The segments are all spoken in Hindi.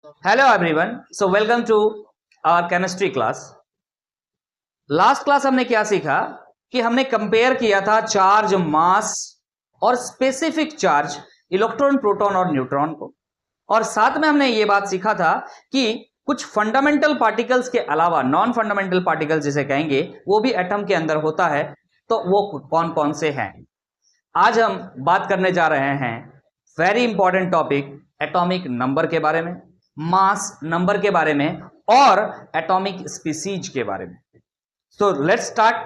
Hello everyone. So welcome to our chemistry class. Last class हमने क्या सीखा कि हमने कंपेयर किया था चार्ज, मास और स्पेसिफिक चार्ज, इलेक्ट्रॉन, प्रोटॉन और न्यूट्रॉन को, और साथ में हमने ये बात सीखा था कि कुछ फंडामेंटल पार्टिकल्स के अलावा नॉन फंडामेंटल पार्टिकल्स जिसे कहेंगे वो भी एटम के अंदर होता है। तो वो कौन कौन से हैं? आज हम बात करने जा रहे हैं very important topic, atomic number के बारे में, मास नंबर के बारे में और एटॉमिक स्पीसीज के बारे में। So let's start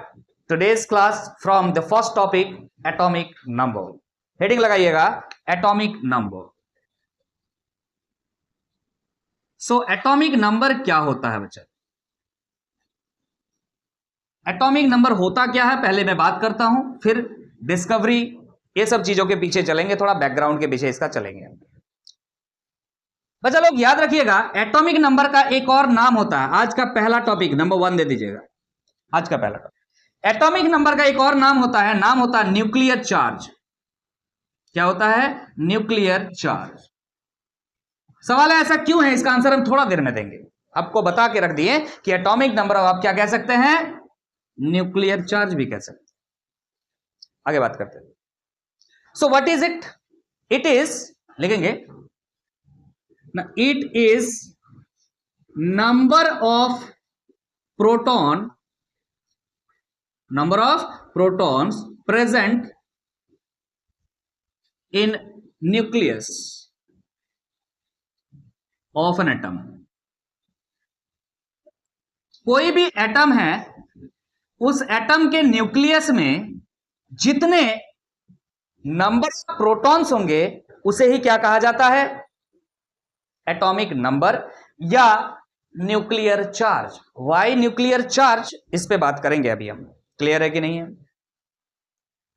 today's class from the first topic, atomic number. Heading लगाइएगा, atomic number. So atomic number क्या होता है बच्चा? एटॉमिक नंबर होता क्या है पहले मैं बात करता हूं, फिर डिस्कवरी, ये सब चीजों के पीछे चलेंगे, थोड़ा बैकग्राउंड के पीछे इसका चलेंगे। बच्चा लोग याद रखिएगा, एटॉमिक नंबर का एक और नाम होता है। आज का पहला टॉपिक नंबर 1 दे दीजिएगा। आज का पहला टॉपिक एटॉमिक नंबर का एक और नाम होता है, नाम होता है न्यूक्लियर चार्ज। क्या होता है? Nuclear charge. सवाल है ऐसा क्यों है, इसका आंसर हम थोड़ा देर में देंगे। आपको बता के रख दिए कि एटॉमिक नंबर आप क्या कह सकते हैं? न्यूक्लियर चार्ज भी कह सकते हैं। आगे बात करते हैं। सो what is it? It is, लिखेंगे ना, it is number of proton, number of protons present in nucleus of an atom। कोई भी एटम है, उस एटम के न्यूक्लियस में जितने नंबर ऑफ प्रोटॉन्स होंगे उसे ही क्या कहा जाता है? एटॉमिक नंबर या nuclear charge. Why nuclear charge, इस पे बात करेंगे अभी हम। क्लियर है कि नहीं है?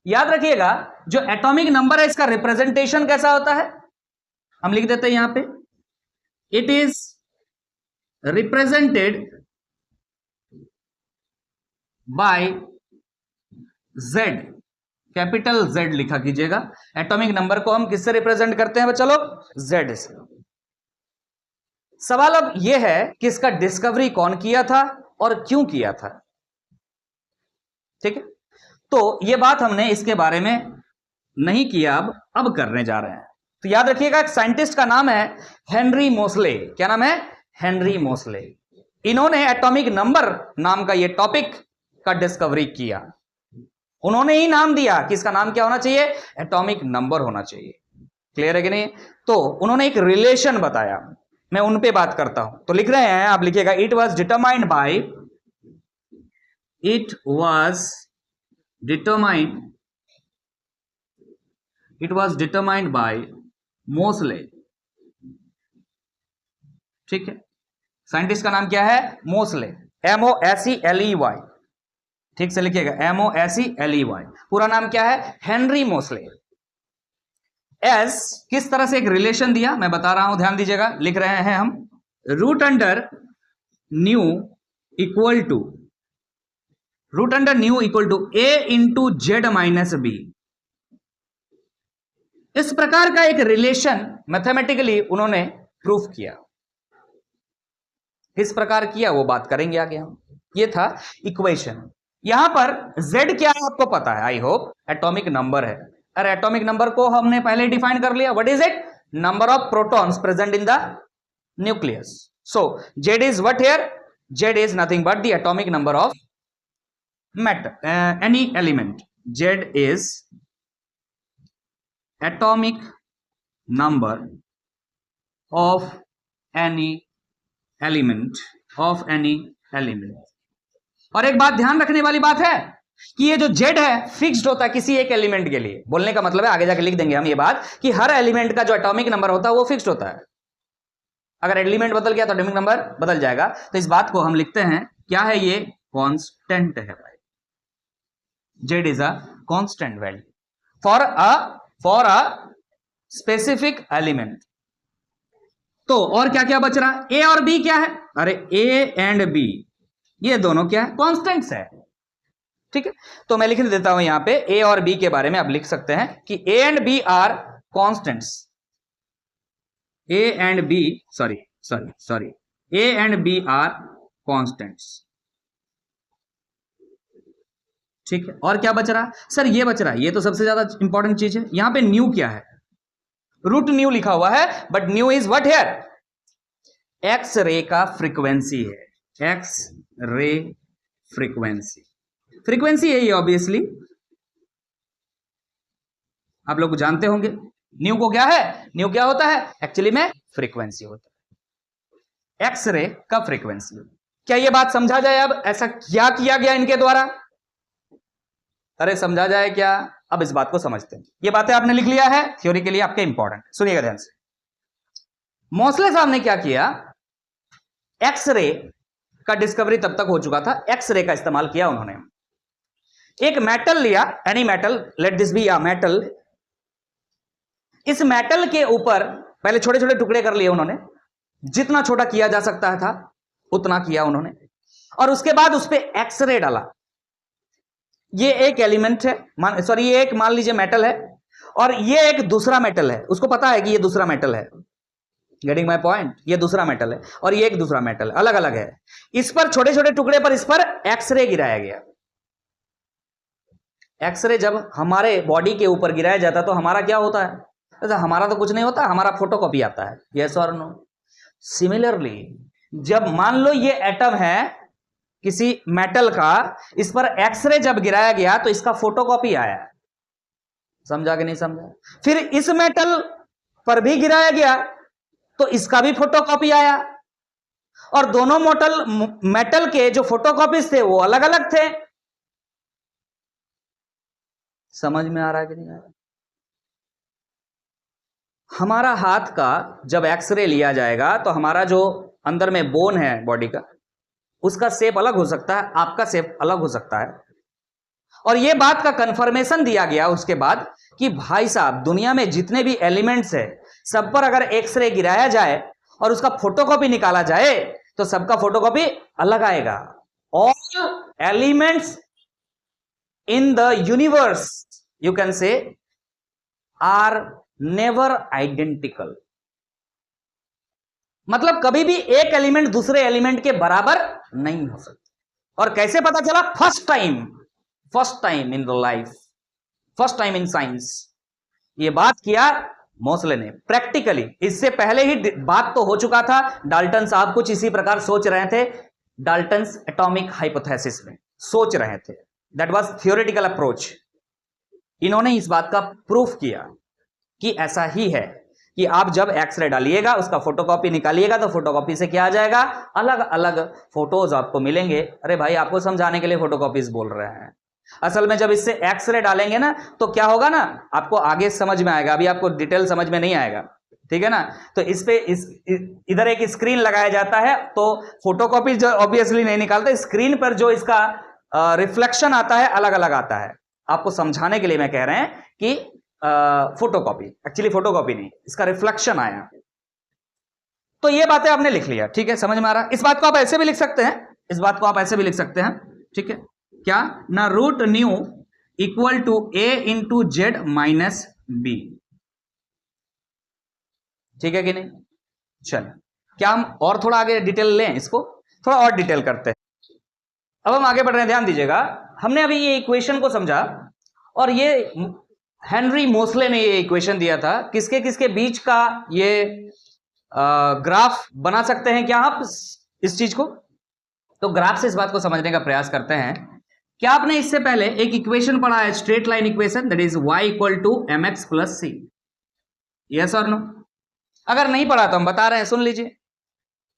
याद रखिएगा, जो एटॉमिक नंबर है इसका रिप्रेजेंटेशन कैसा होता है? हम लिख देते हैं यहां पे, it is represented by Z, capital Z लिखा कीजिएगा। एटॉमिक नंबर को हम किससे रिप्रेजेंट करते हैं बच्चा लोग? जेड से। सवाल अब यह है कि इसका डिस्कवरी कौन किया था और क्यों किया था। ठीक है, तो यह बात हमने इसके बारे में नहीं किया, अब करने जा रहे हैं। तो याद रखिएगा, एक साइंटिस्ट का नाम है हेनरी मोसले। क्या नाम है? हेनरी मोसले। इन्होंने एटॉमिक नंबर नाम का यह टॉपिक का डिस्कवरी किया। उन्होंने ही नाम दिया कि इसका नाम क्या होना चाहिए? एटॉमिक नंबर होना चाहिए। क्लियर है कि नहीं? तो उन्होंने एक रिलेशन बताया, मैं उन पे बात करता हूं। तो लिख रहे हैं, आप लिखिएगा, it was determined by, it was determined by Mosle. ठीक है, साइंटिस्ट का नाम क्या है? मोसले, MOSELEY। ठीक से लिखिएगा, MOSELEY। पूरा नाम क्या है? हेनरी मोसले। एस किस तरह से एक रिलेशन दिया मैं बता रहा हूं, ध्यान दीजिएगा। लिख रहे हैं हम, root under nu equal to A into Z minus B. इस प्रकार का एक रिलेशन मैथमेटिकली उन्होंने प्रूफ किया। किस प्रकार किया वो बात करेंगे आगे हम। ये था इक्वेशन। यहां पर Z क्या है आपको पता है, आई होप। एटॉमिक नंबर है। अरे एटॉमिक नंबर को हमने पहले डिफाइन कर लिया। What is it? Number of protons present in the nucleus. So Z is what here? Z is nothing but the atomic number of matter, any element. Z is atomic number of any element, और एक बात ध्यान रखने वाली बात है कि ये जो Z है फिक्स्ड होता है किसी एक एलिमेंट के लिए। बोलने का मतलब है, आगे जाके लिख देंगे हम ये बात, कि हर एलिमेंट का जो एटॉमिक नंबर होता है वो फिक्स्ड होता है। अगर एलिमेंट बदल गया तो एटॉमिक नंबर बदल जाएगा। तो इस बात को हम लिखते हैं, क्या है ये? कांस्टेंट है भाई। Z is a constant value for a specific element। तो और क्या क्या बच रहा? A और B क्या है? अरे A एंड B ये दोनों क्या है? कॉन्स्टेंट्स है। ठीक है, तो मैं लिख देता हूं यहां पे A और B के बारे में। आप लिख सकते हैं कि A and B are constants. A and B, sorry, sorry A and B are constants, ठीक है। और क्या बच रहा सर? ये बच रहा है, ये तो सबसे ज्यादा इंपॉर्टेंट चीज है। यहां पे न्यू क्या है? रूट न्यू लिखा हुआ है, but new is what here? X ray का फ्रीक्वेंसी है, एक्स रे फ्रीक्वेंसी, फ्रीक्वेंसी है ये ऑब्वियसली, आप लोग जानते होंगे। न्यू को क्या है? न्यू क्या होता है? एक्चुअली में फ्रीक्वेंसी होता है, एक्स रे का फ्रीक्वेंसी। क्या ये बात समझा जाए? अब ऐसा क्या किया गया इनके द्वारा? अरे समझा जाए क्या? अब इस बात को समझते हैं। ये बातें आपने लिख लिया है, थ्योरी के लिए आपके इंपॉर्टेंट, सुनिएगा ध्यान से। मोसले साहब ने क्या किया? एक्सरे का डिस्कवरी तब तक हो चुका था, एक्सरे का इस्तेमाल किया उन्होंने। एक मेटल लिया, any metal, let this be a metal. इस मेटल के ऊपर पहले छोटे छोटे टुकड़े कर लिए उन्होंने, जितना छोटा किया जा सकता था उतना किया उन्होंने, और उसके बाद उस पर एक्सरे डाला। ये एक एलिमेंट है, सॉरी ये एक मान लीजिए मेटल है, और ये एक दूसरा मेटल है, उसको पता है कि ये दूसरा मेटल है, गेटिंग माय पॉइंट? ये दूसरा मेटल है और ये एक दूसरा मेटल, अलग अलग है। इस पर छोटे छोटे टुकड़े पर इस पर एक्सरे गिराया गया। एक्सरे जब हमारे बॉडी के ऊपर गिराया जाता तो हमारा क्या होता है? तो हमारा तो कुछ नहीं होता, हमारा फोटोकॉपी आता है, यस और नो? सिमिलरली जब मान लो ये एटम है किसी मेटल का, इस पर एक्सरे जब गिराया गया तो इसका फोटोकॉपी आया। समझा कि नहीं समझा? फिर इस मेटल पर भी गिराया गया तो इसका भी फोटोकॉपी आया, और दोनों मेटल के जो फोटोकॉपीज थे वो अलग अलग थे। समझ में आ रहा है कि नहीं आ रहा? हमारा हाथ का जब एक्सरे लिया जाएगा तो हमारा जो अंदर में बोन है बॉडी का, उसका शेप अलग हो सकता है, आपका शेप अलग हो सकता है। और यह बात का कंफर्मेशन दिया गया उसके बाद कि भाई साहब दुनिया में जितने भी एलिमेंट्स है सब पर अगर एक्सरे गिराया जाए और उसका फोटोकॉपी निकाला जाए तो सबका फोटोकॉपी अलग आएगा। All elements in the universe you can say are never identical. मतलब कभी भी एक एलिमेंट दूसरे एलिमेंट के बराबर नहीं हो सकता। और कैसे पता चला? First time in the life, first time in science ये बात किया मोसले ने प्रैक्टिकली। इससे पहले ही बात तो हो चुका था, डाल्टन साहब कुछ इसी प्रकार सोच रहे थे, डाल्टन्स एटॉमिक हाइपोथेसिस में सोच रहे थे, दैट वाज थियोरेटिकल अप्रोच। इन्होंने इस बात का प्रूफ किया कि ऐसा ही है कि आप जब एक्सरे डालिएगा उसका फोटोकॉपी निकालिएगा तो फोटोकॉपी से क्या आ जाएगा? अलग अलग फोटोज आपको मिलेंगे। अरे भाई आपको समझाने के लिए फोटोकॉपीज बोल रहे हैं, असल में जब इससे एक्सरे डालेंगे ना तो क्या होगा ना, आपको आगे समझ में आएगा, अभी आपको डिटेल समझ में नहीं आएगा, ठीक है ना? तो इस पे इधर एक स्क्रीन लगाया जाता है, तो फोटोकॉपी जो ऑब्वियसली नहीं निकालते, स्क्रीन पर जो इसका रिफ्लेक्शन आता है अलग अलग आता है। आपको समझाने के लिए मैं कह रहे हैं कि फोटोकॉपी, एक्चुअली फोटोकॉपी नहीं, इसका रिफ्लेक्शन आया। तो ये बातें आपने लिख लिया, ठीक है? समझ में आ रहा है? इस बात को आप ऐसे भी लिख सकते हैं, इस बात को आप ऐसे भी लिख सकते हैं, ठीक है? क्या ना, root nu equal to A into Z minus B, ठीक है कि नहीं? चलो क्या हम और थोड़ा आगे डिटेल लें, इसको थोड़ा और डिटेल करते हैं। अब हम आगे बढ़ रहे हैं, ध्यान दीजिएगा। हमने अभी ये इक्वेशन को समझा, और ये हेनरी मोसले ने ये इक्वेशन दिया था, किसके किसके बीच का ये ग्राफ बना सकते हैं क्या आप इस चीज को? तो ग्राफ से इस बात को समझने का प्रयास करते हैं। क्या आपने इससे पहले एक इक्वेशन पढ़ा है, straight line equation, that is y equal to mx plus C? Yes और नो? अगर नहीं पढ़ा तो हम बता रहे हैं, सुन लीजिए,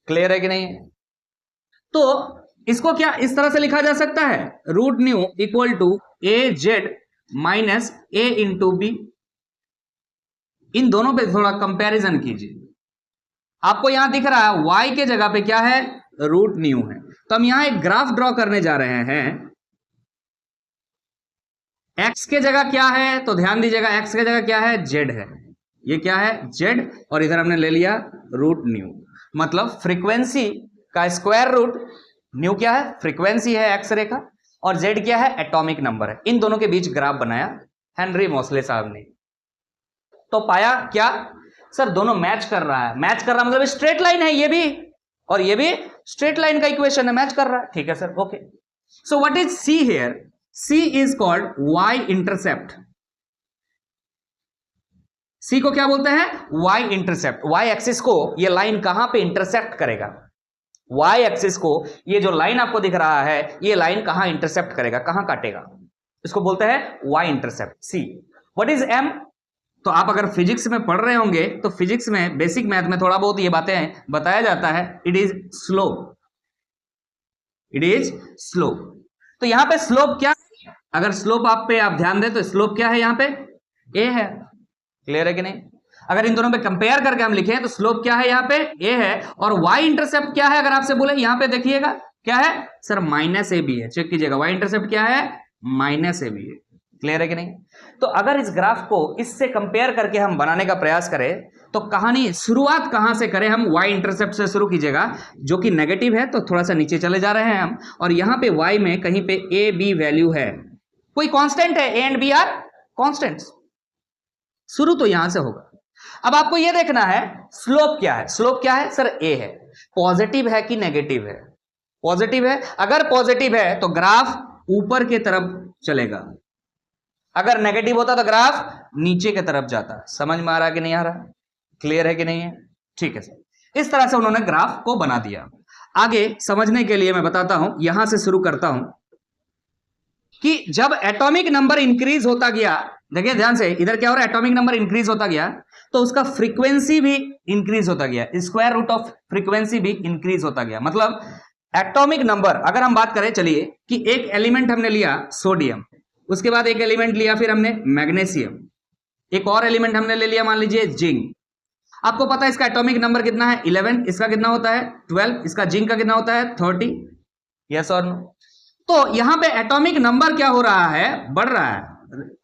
क्लियर है कि नहीं है? तो इसको क्या इस तरह से लिखा जा सकता है, root nu equal to a z minus a into b. इन दोनों पे थोड़ा कंपैरिजन कीजिए। आपको यहां दिख रहा है y के जगह पे क्या है? रूट न्यू है। तो हम यहां एक ग्राफ ड्रॉ करने जा रहे हैं। x के जगह क्या है? तो ध्यान दीजिएगा, x के जगह क्या है? z है। ये क्या है? z, और इधर हमने ले लिया रूट न्यू। मतलब फ्रीक्वेंसी का स्क्वायर रूट, न्यू क्या है? फ्रीक्वेंसी है एक्सरे का, और z क्या है? एटॉमिक नंबर है। इन दोनों के बीच ग्राफ बनाया हेनरी मोसले साहब ने। तो पाया क्या सर दोनों मैच कर रहा है, मैच कर रहा मतलब स्ट्रेट लाइन है ये भी और ये भी स्ट्रेट लाइन का इक्वेशन है, मैच कर रहा है, ठीक है sir, okay. So what is C here? C is called Y intercept. C को क्या बोलते हैं? Y intercept. वाई एक्सिस को ये लाइन कहां पे इंटरसेप्ट करेगा? वाई एक्सिस को ये जो लाइन आपको दिख रहा है ये लाइन कहां इंटरसेप्ट करेगा, कहां काटेगा, इसको बोलते हैं Y intercept, C. What is M? तो आप अगर फिजिक्स में पढ़ रहे होंगे तो फिजिक्स में बेसिक मैथ में थोड़ा बहुत ये बातें बताया जाता है, it is slope, it is slope. तो यहां पे स्लोप क्या है? अगर स्लोप आप ध्यान दें तो स्लोप क्या है, यहां पे ए है, क्लियर है कि नहीं? अगर इन दोनों पे कंपेयर करके हम लिखें तो स्लोप क्या है, यहां पे ए है, और वाई इंटरसेप्ट क्या है अगर आपसे बोले, यहां पे देखिएगा क्या है सर, माइनस ए बी है, चेक कीजिएगा वाई इंटरसेप्ट क्या है, माइनस ए बी है, क्लियर है कि नहीं? तो अगर इस ग्राफ को इससे कंपेयर करके हम बनाने का प्रयास करें तो कहानी शुरुआत कहां से करें हम? वाई इंटरसेप्ट से शुरू कीजिएगा, जो कि नेगेटिव है तो थोड़ा सा नीचे चले जा रहे हैं हम, और यहां पे वाई में कहीं पे ए बी वैल्यू है, कोई कांस्टेंट है, A and B are constants, शुरू तो यहां से होगा। अब आपको यह देखना है स्लोप क्या है। स्लोप क्या है सर? ए है। पॉजिटिव है कि नेगेटिव है? पॉजिटिव है। अगर पॉजिटिव है तो ग्राफ ऊपर की तरफ चलेगा, अगर नेगेटिव होता तो ग्राफ नीचे की तरफ जाता। समझ में आ रहा कि नहीं आ रहा? क्लियर है कि नहीं है? ठीक है सर, इस तरह से उन्होंने ग्राफ को बना दिया। आगे समझने के लिए मैं बताता हूं, यहां से शुरू करता हूं कि जब एटॉमिक नंबर इंक्रीज होता गया, देखिए ध्यान से, इधर क्या हो रहा है, एटॉमिक नंबर इंक्रीज होता गया तो उसका फ्रीक्वेंसी भी इंक्रीज होता गया, स्क्वायर रूट ऑफ फ्रीक्वेंसी भी इंक्रीज होता गया। मतलब एटॉमिक नंबर अगर हम बात करें, चलिए कि एक एलिमेंट हमने लिया सोडियम, उसके बाद एक एलिमेंट लिया फिर हमने मैग्नीशियम, एक और एलिमेंट हमने ले लिया मान लीजिए जिंक। आपको पता है इसका एटॉमिक नंबर कितना है? 11। इसका कितना होता है? 12। इसका जिंक का कितना होता है? 30। यस और नो? तो यहां पे एटॉमिक नंबर क्या हो रहा है? बढ़ रहा है।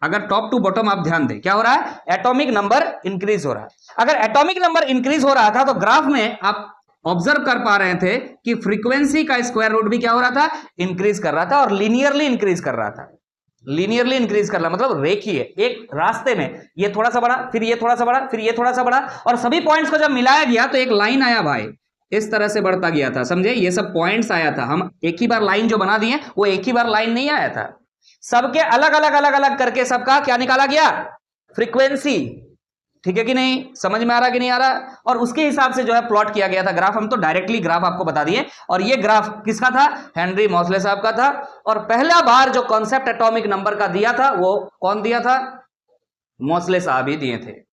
अगर टॉप टू बॉटम आप ध्यान दें, क्या हो रहा है? एटॉमिक नंबर इंक्रीज हो रहा है। अगर एटॉमिक नंबर इंक्रीज हो रहा था तो ग्राफ में आप ऑब्जर्व कर पा रहे थे कि फ्रीक्वेंसी का स्क्वायर रूट भी क्या हो रहा था? इंक्रीज कर रहा था, और लीनियरली इंक्रीज कर रहा था। लीनियरली इंक्रीज करना मतलब रेखीय, एक रास्ते में ये थोड़ा सा बड़ा, फिर ये थोड़ा सा बड़ा, फिर ये थोड़ा सा बड़ा, और सभी पॉइंट्स को जब मिलाया गया तो एक लाइन आया भाई, इस तरह से बढ़ता गया था। समझे? ये सब पॉइंट्स आया था। हम एक ही बार लाइन जो बना दिए वो एक ही बार लाइन नहीं आया था, सबके अलग अलग अलग अलग करके सबका क्या निकाला गया? फ्रीक्वेंसी। ठीक है कि नहीं? समझ में आ रहा कि नहीं आ रहा? और उसके हिसाब से जो है प्लॉट किया गया था ग्राफ। हम तो डायरेक्टली ग्राफ आपको बता दिए। और ये ग्राफ किसका था? हेनरी मोसले साहब का था। और पहला बार जो कॉन्सेप्ट एटॉमिक नंबर का दिया था वो कौन दिया था? मोसले साहब ही दिए थे।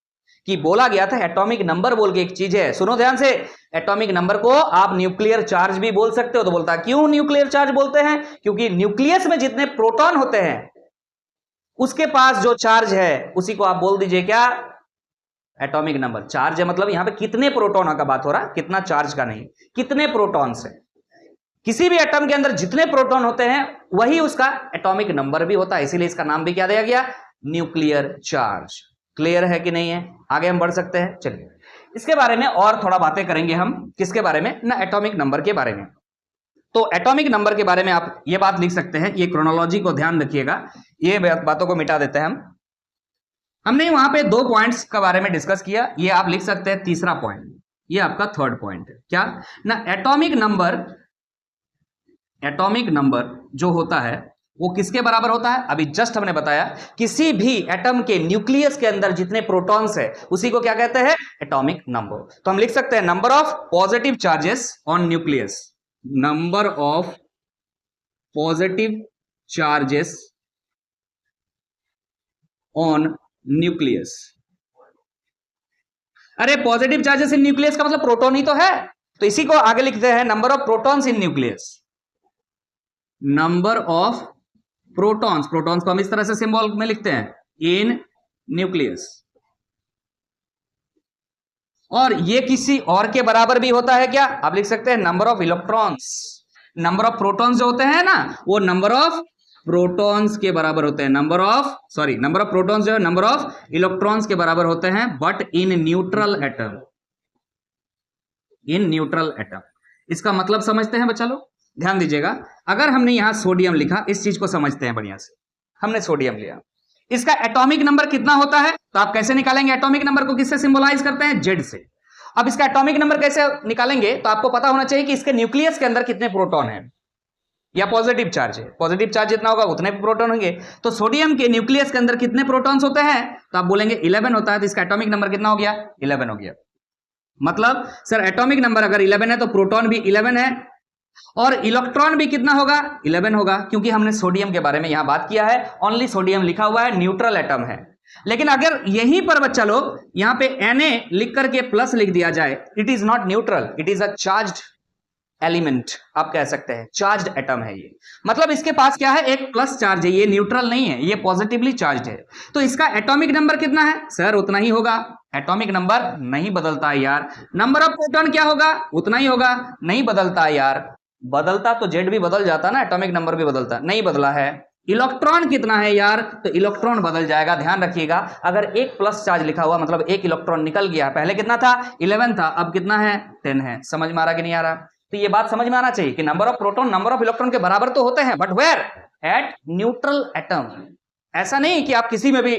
कि बोला गया था एटॉमिक नंबर बोल के एक चीज है, सुनो ध्यान से, एटॉमिक नंबर को आप न्यूक्लियर चार्ज भी बोल सकते हो। तो बोलता क्यों न्यूक्लियर चार्ज बोलते हैं? क्योंकि न्यूक्लियस में जितने प्रोटॉन होते हैं उसके पास जो चार्ज है उसी को आप बोल दीजिए क्या? Atomic number. चार्ज है मतलब यहां पे कितने प्रोटॉन का बात हो रहा है, कितना चार्ज का नहीं, कितने प्रोटॉन से। किसी भी एटम के अंदर जितने प्रोटॉन होते हैं वही उसका एटॉमिक नंबर भी होता है, इसीलिए इसका नाम भी क्या दिया गया? Nuclear charge. क्लियर है कि नहीं है? आगे हम बढ़ सकते हैं। चलिए इसके बारे में और थोड़ा बातें करेंगे हम। किसके बारे में? ना एटॉमिक नंबर के बारे में। तो एटॉमिक नंबर के बारे में आप ये बात लिख सकते हैं, ये क्रोनोलॉजी को ध्यान रखिएगा, ये बातों को मिटा देते हैं हम। हमने वहां पे 2 पॉइंट्स के बारे में डिस्कस किया, ये आप लिख सकते हैं तीसरा पॉइंट, ये आपका थर्ड पॉइंट है। क्या ना? एटॉमिक नंबर जो होता है वो किसके बराबर होता है? अभी जस्ट हमने बताया, किसी भी एटम के न्यूक्लियस के अंदर जितने प्रोटॉन्स है उसी को क्या कहते हैं? Atomic number. तो हम लिख सकते हैं number of positive charges on nucleus, number of positive charges on nucleus. अरे पॉजिटिव चार्जेस इन न्यूक्लियस का मतलब प्रोटॉन ही तो है, तो इसी को आगे लिखते हैं number of protons in nucleus. Number of protons, protons को हम इस तरह से सिंबल में लिखते हैं, इन न्यूक्लियस। और ये किसी और के बराबर भी होता है क्या? आप लिख सकते हैं number of electrons. Number of protons जो होते हैं ना वो नंबर ऑफ प्रोटॉन्स के बराबर होते हैं, नंबर ऑफ प्रोटॉन्स जो है नंबर ऑफ इलेक्ट्रॉन्स के बराबर होते हैं, but in neutral atom. In neutral atom इसका मतलब समझते हैं बच्चा लोग? ध्यान दीजिएगा, अगर हमने यहां सोडियम लिखा, इस चीज को समझते हैं बढ़िया से। हमने सोडियम लिया, इसका एटॉमिक नंबर कितना होता है, तो आप कैसे निकालेंगे एटॉमिक नंबर को, किससे सिंबलाइज करते हैं, जेड से। अब इसका एटॉमिक नंबर कैसे निकालेंगे, तो आपको पता होना चाहिए कि इसके न्यूक्लियस के अंदर कितने प्रोटॉन हैं या पॉजिटिव चार्ज है। पॉजिटिव चार्ज जितना होगा उतने प्रोटॉन होंगे। तो सोडियम के न्यूक्लियस के अंदर कितने प्रोटॉन्स होते हैं, तो आप बोलेंगे 11 होता है। तो इसका एटॉमिक नंबर कितना हो गया, 11 हो गया। मतलब सर एटॉमिक नंबर अगर 11 है तो प्रोटॉन भी 11 है और इलेक्ट्रॉन भी कितना होगा, 11 होगा, क्योंकि हमने सोडियम के बारे में यहां बात किया है। ओनली सोडियम लिखा हुआ है, न्यूट्रल एटम है। लेकिन अगर यहीं पर बच्चा लोग यहां पे Na लिख करके प्लस लिख दिया जाए, it is not neutral, it is a charged element, आप कह सकते हैं चार्ज्ड एटम है ये। मतलब इसके पास क्या है, एक प्लस चार्ज है, ये न्यूट्रल नहीं है, ये पॉजिटिवली चार्ज्ड है। तो इसका एटॉमिक नंबर कितना है, सर उतना ही होगा। एटॉमिक नंबर नहीं बदलता है यार। नंबर ऑफ प्रोटॉन क्या होगा, उतना ही होगा, नहीं बदलता है यार। बदलता तो जेड भी बदल जाता ना, एटॉमिक नंबर भी बदलता, नहीं बदला है। इलेक्ट्रॉन कितना है यार, तो इलेक्ट्रॉन बदल जाएगा। ध्यान रखिएगा, अगर एक प्लस चार्ज लिखा हुआ मतलब एक इलेक्ट्रॉन निकल गया, पहले कितना था 11 था, अब कितना है 10 है। समझ में आ रहा कि नहीं आ रहा, तो ये बात समझ में आना चाहिए कि number of proton number of electron के बराबर तो होते हैं, but where, at neutral atom. ऐसा नहीं कि आप किसी में भी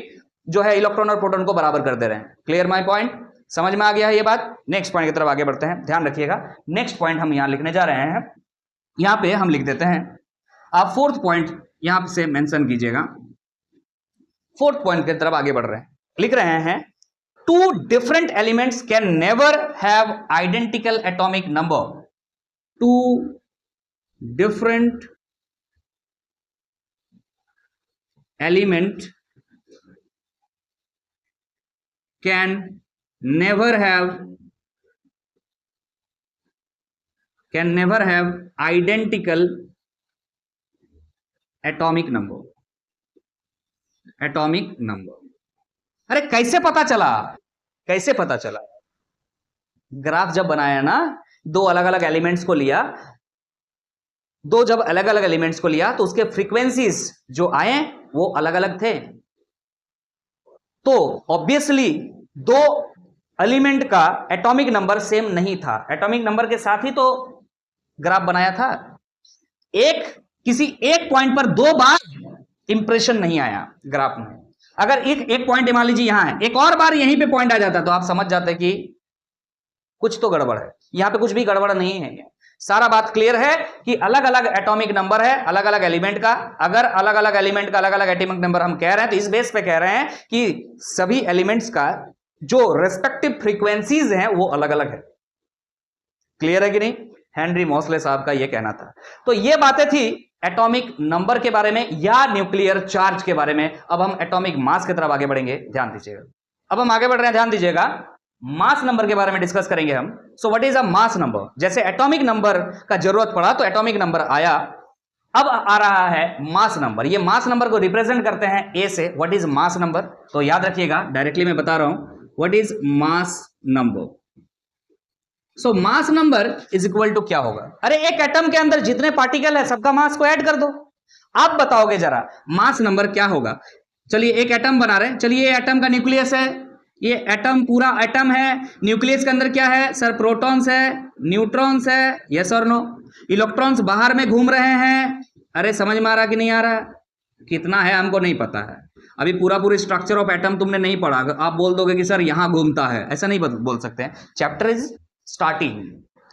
जो है इलेक्ट्रॉन और प्रोटॉन को बराबर कर दे रहे हैं। क्लियर माय पॉइंट, समझ में आ गया है ये बात। नेक्स्ट पॉइंट की तरफ आगे बढ़ते हैं, ध्यान रखिएगा। नेक्स्ट पॉइंट हम यहां लिखने जा रहे हैं, यहां पे हम लिख देते हैं, आप फोर्थ पॉइंट यहां से मेंशन कीजिएगा। फोर्थ पॉइंट की तरफ आगे बढ़ रहे हैं, लिख रहे हैं, two different elements can never have identical atomic number. Two different element can never have identical atomic number. Atomic number, अरे कैसे पता चला, कैसे पता चला, ग्राफ जब बनाया ना, दो अलग अलग एलिमेंट्स को लिया, दो जब अलग अलग एलिमेंट्स को लिया तो उसके फ्रीक्वेंसीज जो आए वो अलग अलग थे। तो ऑब्वियसली दो एलिमेंट का एटॉमिक नंबर सेम नहीं था, एटॉमिक नंबर के साथ ही तो ग्राफ बनाया था। किसी एक पॉइंट पर दो बार इंप्रेशन नहीं आया ग्राफ में। अगर एक पॉइंट मान लीजिए यहां है, एक और बार यहीं पे पॉइंट आ जाता तो आप समझ जाते कि कुछ तो गड़बड़ है। यहां पे कुछ भी गड़बड़ नहीं है, सारा बात क्लियर है कि अलग अलग एटॉमिक नंबर है अलग अलग एलिमेंट का। अगर अलग अलग एलिमेंट का अलग अलग एटॉमिक नंबर हम कह रहे हैं तो इस बेस पे कह रहे हैं कि सभी एलिमेंट्स का जो रेस्पेक्टिव फ्रीक्वेंसीज हैं वो अलग अलग है। क्लियर है कि नहीं, हेनरी मोसले साहब का यह कहना था। तो ये बातें थी एटॉमिक नंबर के बारे में या न्यूक्लियर चार्ज के बारे में। अब हम एटॉमिक मास की तरफ आगे बढ़ेंगे, ध्यान दीजिएगा। अब हम आगे बढ़ रहे हैं, ध्यान दीजिएगा, मास नंबर के बारे में डिस्कस करेंगे हम। सो what is a mass number. जैसे एटॉमिक नंबर का जरूरत पड़ा तो एटॉमिक नंबर आया, अब आ रहा है मास नंबर। ये मास नंबर को रिप्रेजेंट करते हैं ए से। व्हाट इज मास नंबर, तो याद रखिएगा, डायरेक्टली मैं बता रहा हूं, what is mass number. So mass number is equal to क्या होगा, अरे एक एटम के अंदर जितने पार्टिकल है सबका मास को ऐड कर दो। आप बताओगे जरा मास नंबर क्या होगा। चलिए एक एटम बना रहे हैं, चलिए ये एटम का न्यूक्लियस है, ये एटम पूरा एटम है, न्यूक्लियस के अंदर क्या है सर, प्रोटॉन्स है, न्यूट्रॉन्स है, यस और नो। इलेक्ट्रॉन्स बाहर में घूम रहे हैं, अरे समझ में आ रहा कि नहीं आ रहा, कितना है हमको नहीं पता है, अभी पूरी स्ट्रक्चर ऑफ एटम तुमने नहीं पढ़ा। आप बोल दोगे कि सर यहां घूमता है, ऐसा नहीं बोल सकते हैं। चैप्टर इज स्टार्टिंग,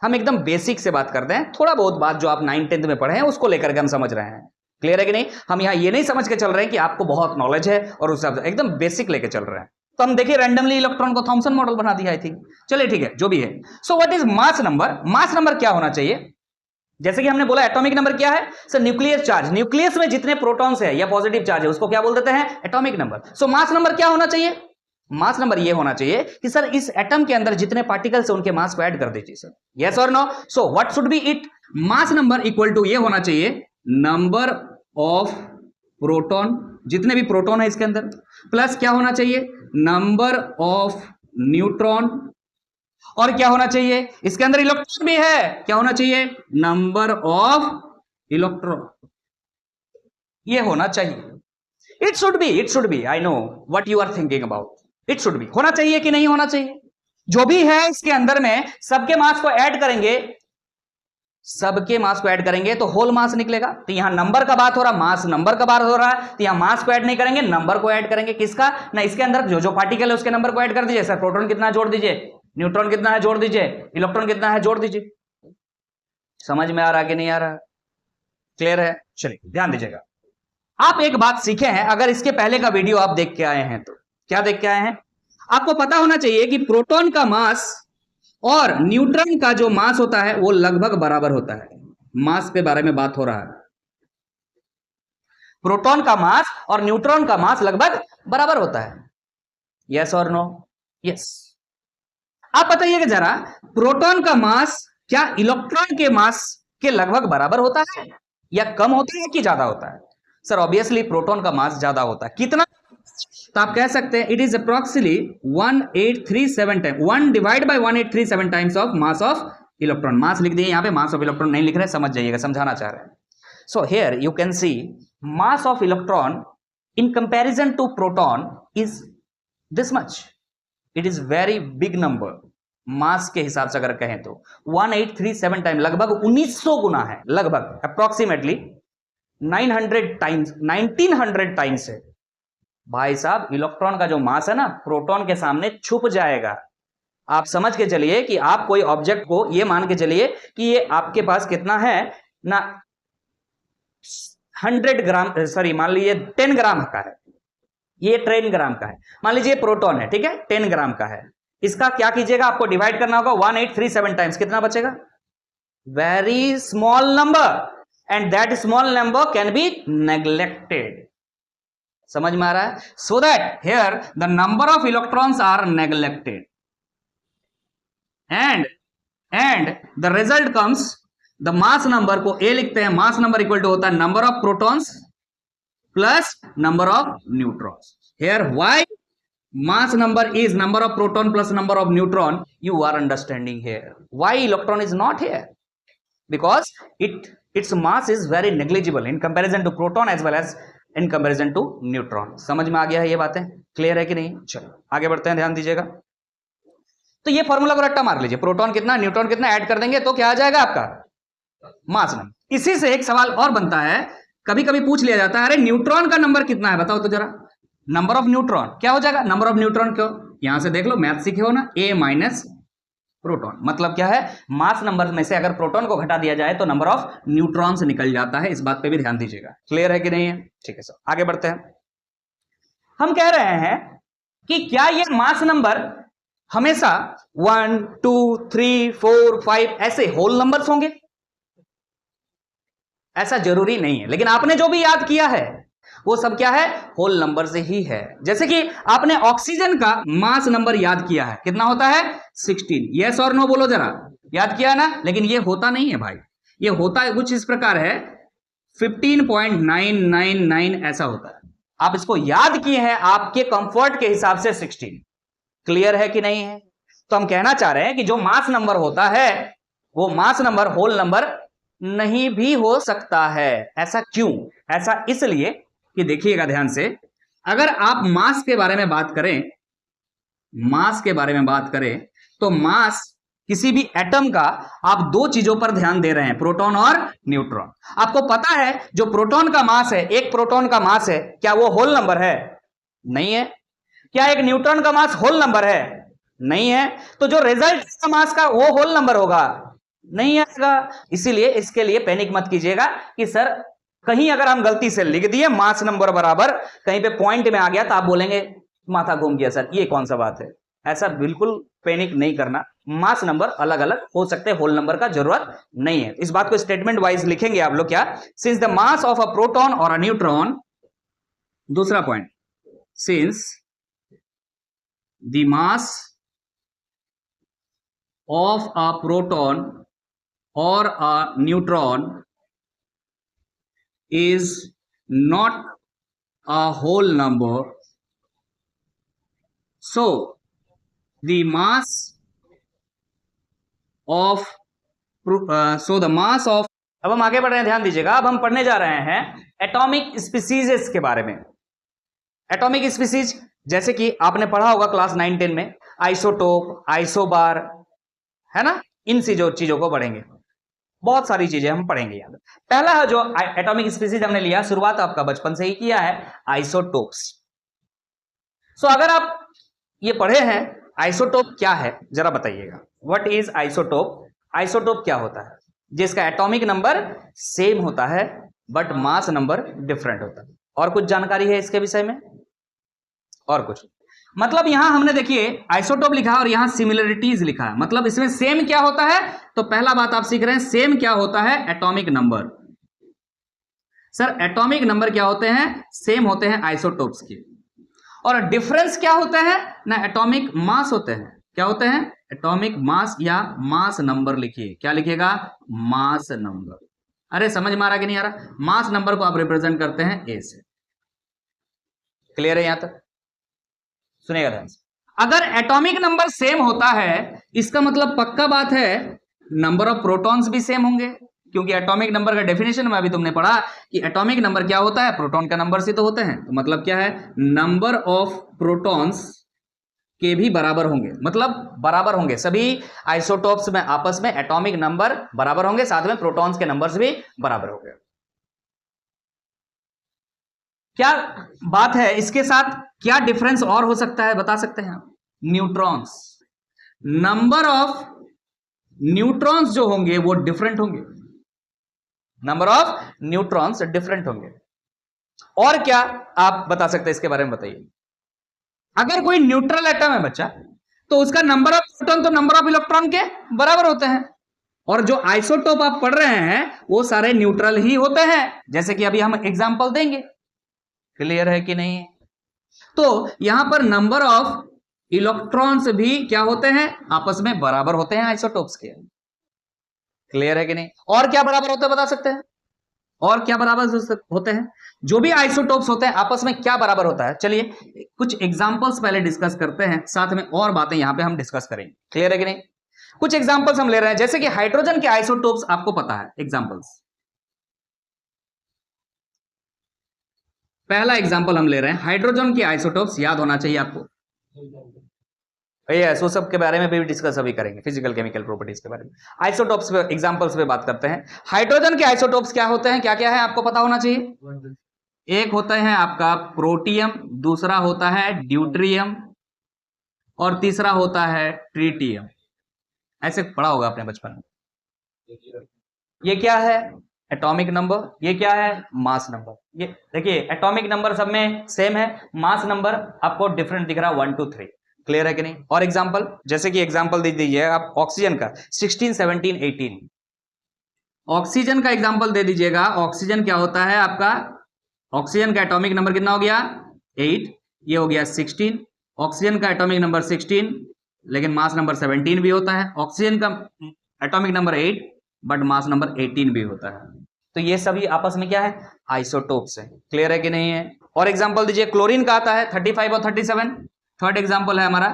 हम एकदम बेसिक से बात करते हैं, थोड़ा बहुत बात जो आप 9th-10th में पढ़े हैं उसको लेकर के हम समझ रहे हैं। क्लियर है कि नहीं, हम यहाँ ये नहीं समझ के चल रहे हैं कि आपको बहुत नॉलेज है और उससे एकदम बेसिक लेके चल रहे हैं। तो हम देखिए रैंडमली इलेक्ट्रॉन को थॉमसन मॉडल बना दिया आई थिंक, चलिए ठीक है जो भी है। सो what is mass number, mass number क्या होना चाहिए। जैसे कि हमने बोला एटॉमिक नंबर क्या है सर, न्यूक्लियर चार्ज, न्यूक्लियस में जितने प्रोटॉन्स है या पॉजिटिव चार्ज है उसको क्या बोल देते हैं, atomic number. So mass number क्या होना चाहिए, मास नंबर ये होना चाहिए कि सर इस एटम के अंदर जितने पार्टिकल्स है उनके मास को ऐड कर दीजिए सर, यस और no. So what should be it, mass number equal to ये होना चाहिए नंबर ऑफ प्रोटॉन, जितने भी प्रोटॉन है इसके अंदर, प्लस क्या होना चाहिए नंबर ऑफ न्यूट्रॉन, और क्या होना चाहिए इसके अंदर इलेक्ट्रॉन भी है, क्या होना चाहिए नंबर ऑफ इलेक्ट्रॉन, ये होना चाहिए। It should be I know what you are thinking about, it should be होना चाहिए कि नहीं होना चाहिए। जो भी है इसके अंदर में सबके मास को ऐड करेंगे सबके मास को ऐड करेंगे तो होल मास निकलेगा। तो यहां नंबर का बात हो रहा, मास नंबर का बात हो रहा है, तो यहां मास को ऐड नहीं करेंगे, नंबर को ऐड करेंगे। किसका ना, इसके अंदर जो जो पार्टिकल है उसके नंबर को ऐड कर दीजिए। सर प्रोटॉन कितना है जोड़ दीजिए, न्यूट्रॉन कितना है जोड़ दीजिए, इलेक्ट्रॉन कितना है जोड़ दीजिए। समझ में आ रहा कि नहीं आ रहा? क्लियर है? चलिए ध्यान दीजिएगा। आप एक बात सीखे हैं, अगर इसके पहले का वीडियो आप देख के आए हैं तो क्या देख के आए हैं? आपको पता होना चाहिए कि प्रोटॉन का मास और न्यूट्रॉन का जो मास होता है वो लगभग बराबर होता है। मास के बारे में बात हो रहा है। प्रोटॉन का मास और न्यूट्रॉन का मास लगभग बराबर होता है। यस और नो? यस। आप बताइएगा जरा, प्रोटॉन का मास क्या इलेक्ट्रॉन के मास के लगभग बराबर होता है या कम होता है कि ज्यादा होता है? सर ऑब्वियसली प्रोटॉन का मास ज्यादा होता है। कितना? तो आप कह सकते हैं it is approximately 1837 time 1 divide by 1837 times of mass of electron. Mass लिख दिए यहां पे, मास ऑफ इलेक्ट्रॉन नहीं लिख रहे, समझ जाइएगा, समझाना चाह रहे हैं। So here you can see mass of electron in comparison to proton is this much. It is very big number. Mass के हिसाब से अगर कहें तो 1837 टाइम, लगभग 1900 गुना है, लगभग अप्रोक्सीमेटली 900 टाइम्स, 1900 टाइम्स है। भाई साहब इलेक्ट्रॉन का जो मास है ना, प्रोटॉन के सामने छुप जाएगा। आप समझ के चलिए कि आप कोई ऑब्जेक्ट को ये मान के चलिए कि ये आपके पास कितना है ना, 100 ग्राम, सॉरी मान लीजिए 10 ग्राम का है, ये 10 ग्राम का है, मान लीजिए प्रोटॉन है, ठीक है, 10 ग्राम का है। इसका क्या कीजिएगा, आपको डिवाइड करना होगा 1837 टाइम्स, कितना बचेगा? Very small number, and that small number can be neglected. समझ में आ रहा है? So that here the number of electrons are neglected and the result comes the mass number को ए लिखते हैं, मास नंबर इक्वल टू होता है number of protons plus number of neutrons. Here why mass number is number of proton plus number of neutron, you are understanding here why electron is not here, because its mass is very negligible in comparison to proton as well as in comparison to neutron। समझ में आ गया है ये बातें? क्लियर है कि नहीं? चलो आगे बढ़ते हैं, ध्यान दीजिएगा। तो ये फॉर्मूला को रट्टा मार लीजिए, प्रोटॉन कितना न्यूट्रॉन कितना ऐड कर देंगे तो क्या आ जाएगा आपका मास नंबर। इसी से एक सवाल और बनता है, कभी कभी पूछ लिया जाता है, अरे न्यूट्रॉन का नंबर कितना है बताओ तो जरा। नंबर ऑफ न्यूट्रॉन क्या हो जाएगा? नंबर ऑफ न्यूट्रॉन क्यों, यहां से देख लो, मैथ सीखे हो ना, ए माइनस प्रोटॉन, मतलब क्या है, मास नंबर में से अगर प्रोटॉन को घटा दिया जाए तो नंबर ऑफ न्यूट्रॉन्स निकल जाता है। इस बात पे भी ध्यान दीजिएगा। क्लियर है कि नहीं है? ठीक है सर, आगे बढ़ते हैं। हम कह रहे हैं कि क्या ये मास नंबर हमेशा 1 2 3 4 5 ऐसे होल नंबर्स होंगे? ऐसा जरूरी नहीं है, लेकिन आपने जो भी याद किया है वो सब क्या है, होल नंबर से ही है। जैसे कि आपने ऑक्सीजन का मास नंबर याद किया है, कितना होता है 16। यस और नो बोलो जरा, याद किया ना? लेकिन ये होता नहीं है भाई, ये होता है कुछ इस प्रकार है 15.999 ऐसा होता है। आप इसको याद किए हैं आपके कंफर्ट के हिसाब से 16। क्लियर है कि नहीं है? तो हम कहना चाह रहे हैं कि जो मास नंबर होता है वो मास नंबर होल नंबर नहीं भी हो सकता है। ऐसा क्यों? ऐसा इसलिए कि देखिएगा ध्यान से, अगर आप मास के बारे में बात करें, मास के बारे में बात करें तो मास किसी भी एटम का आप दो चीजों पर ध्यान दे रहे हैं, प्रोटॉन और न्यूट्रॉन। आपको पता है जो प्रोटॉन का मास है, एक प्रोटॉन का मास है, क्या वो होल नंबर है? नहीं है। क्या एक न्यूट्रॉन का मास होल नंबर है? नहीं है। तो जो रिजल्ट का मास का वो होल नंबर होगा? नहीं आएगा। इसीलिए इसके लिए पैनिक मत कीजिएगा कि सर कहीं अगर हम गलती से लिख दिए मास नंबर बराबर, कहीं पे पॉइंट में आ गया तो आप बोलेंगे माथा घूम गया सर, ये कौन सा बात है। ऐसा बिल्कुल पैनिक नहीं करना। मास नंबर अलग अलग हो सकते हैं, होल नंबर का जरूरत नहीं है। इस बात को स्टेटमेंट वाइज लिखेंगे आप लोग, क्या, since the mass of a proton और अ न्यूट्रॉन, दूसरा point, since the mass of a proton or a neutron is not a whole number, so the mass of अब हम आगे बढ़ रहे हैं, ध्यान दीजिएगा। अब हम पढ़ने जा रहे हैं एटॉमिक स्पीसीज के बारे में। एटॉमिक स्पीसीज जैसे कि आपने पढ़ा होगा क्लास 9-10 में, आइसोटोप, आइसोबार, है ना, इन चीजों को पढ़ेंगे। बहुत सारी चीजें हम पढ़ेंगे यहाँ। पहला है जो एटॉमिक स्पीसीज हमने लिया, शुरुआत आपका बचपन से ही किया है, आइसोटोप्स। सो अगर आप ये पढ़े हैं, आइसोटोप क्या है जरा बताइएगा, व्हाट इज आइसोटोप? आइसोटोप क्या होता है? जिसका एटॉमिक नंबर सेम होता है बट मास नंबर डिफरेंट होता है। और कुछ जानकारी है इसके विषय में? और कुछ मतलब यहां हमने देखिए आइसोटोप लिखा है और यहां सिमिलरिटीज लिखा है, मतलब इसमें सेम क्या होता है? तो पहला बात आप सीख रहे हैं, सेम क्या होता है? Atomic number. Sir atomic number क्या होते हैं? सेम होते हैं आइसोटोप्स के। और डिफरेंस क्या होते हैं ना? एटॉमिक मास होते हैं। क्या होते हैं? एटॉमिक मास या मास नंबर लिखिए। क्या लिखिएगा? Mass number. अरे समझ में आ रहा कि नहीं आ रहा? मास नंबर को आप रिप्रेजेंट करते हैं ए से। क्लियर है यहां तक? सुनिएगा ध्यान से। अगर एटॉमिक नंबर सेम होता है, इसका मतलब पक्का बात है नंबर ऑफ प्रोटॉन्स भी सेम होंगे, क्योंकि एटॉमिक नंबर का डेफिनेशन में अभी तुमने पढ़ा कि एटॉमिक नंबर क्या होता है? प्रोटॉन का नंबर से तो होते हैं। तो मतलब क्या है? नंबर ऑफ प्रोटॉन्स के भी बराबर होंगे, मतलब बराबर होंगे सभी आइसोटोप्स में, आपस में एटॉमिक नंबर बराबर होंगे, साथ में प्रोटॉन्स के नंबर्स भी बराबर होंगे। क्या बात है? इसके साथ क्या डिफरेंस और हो सकता है बता सकते हैं आप? न्यूट्रॉन्स, नंबर ऑफ न्यूट्रॉन्स जो होंगे वो डिफरेंट होंगे, नंबर ऑफ न्यूट्रॉन्स डिफरेंट होंगे। और क्या आप बता सकते हैं इसके बारे में? बताइए। अगर कोई न्यूट्रल एटम है बच्चा, तो उसका नंबर ऑफ प्रोटॉन तो नंबर ऑफ इलेक्ट्रॉन के बराबर होते हैं। और जो आइसोटोप आप पढ़ रहे हैं वो सारे न्यूट्रल ही होते हैं, जैसे कि अभी हम एग्जांपल देंगे। क्लियर है कि नहीं? तो यहां पर नंबर ऑफ इलेक्ट्रॉन्स भी क्या होते हैं? आपस में बराबर होते हैं आइसोटोप्स के। क्लियर है कि नहीं? और क्या बराबर होते हैं बता सकते हैं? और क्या बराबर होते हैं? जो भी आइसोटोप्स होते हैं आपस में क्या बराबर होता है? चलिए कुछ एग्जांपल्स पहले डिस्कस करते हैं, साथ में और बातें यहां पे हम डिस्कस करेंगे। क्लियर है कि नहीं? कुछ एग्जांपल्स हम ले रहे हैं, जैसे कि हाइड्रोजन के आइसोटोप्स आपको पता है। एग्जांपल्स, पहला एग्जांपल हम ले रहे हैं हाइड्रोजन के आइसोटोप्स, याद होना चाहिए आपको। यस, वो सब के बारे में भी डिस्कस अभी करेंगे, फिजिकल केमिकल प्रॉपर्टीज के बारे में। आइसोटोप्स पे एग्जांपल्स पे बात करते हैं। हाइड्रोजन के आइसोटोप्स क्या होते हैं, क्या क्या है आपको पता होना चाहिए। एक होता है आपका प्रोटियम, दूसरा होता है ड्यूट्रियम, और तीसरा होता है ट्रीटियम। ऐसे पढ़ा होगा आपने बचपन में। ये क्या है? Atomic number. ये क्या है? Mass number. ये देखिए एटॉमिक नंबर सब में सेम है, मास नंबर आपको डिफरेंट दिख रहा है 1 2 3। क्लियर है कि नहीं? और एग्जांपल, जैसे कि एग्जांपल दे दीजिए आप ऑक्सीजन का 16 17 18। ऑक्सीजन का एग्जांपल दे दीजिएगा। ऑक्सीजन क्या होता है आपका? ऑक्सीजन का एटॉमिक नंबर कितना हो गया? 8। ये हो गया 16। ऑक्सीजन का एटॉमिक नंबर 16 लेकिन मास नंबर 17 भी होता है। ऑक्सीजन का atomic number 8 but mass number 18 भी होता है। तो ये सभी आपस में क्या है? आइसोटोप्स है। क्लियर है कि नहीं है? और एग्जांपल दीजिए, क्लोरीन का आता है 35 और 37। थर्ड एग्जांपल है हमारा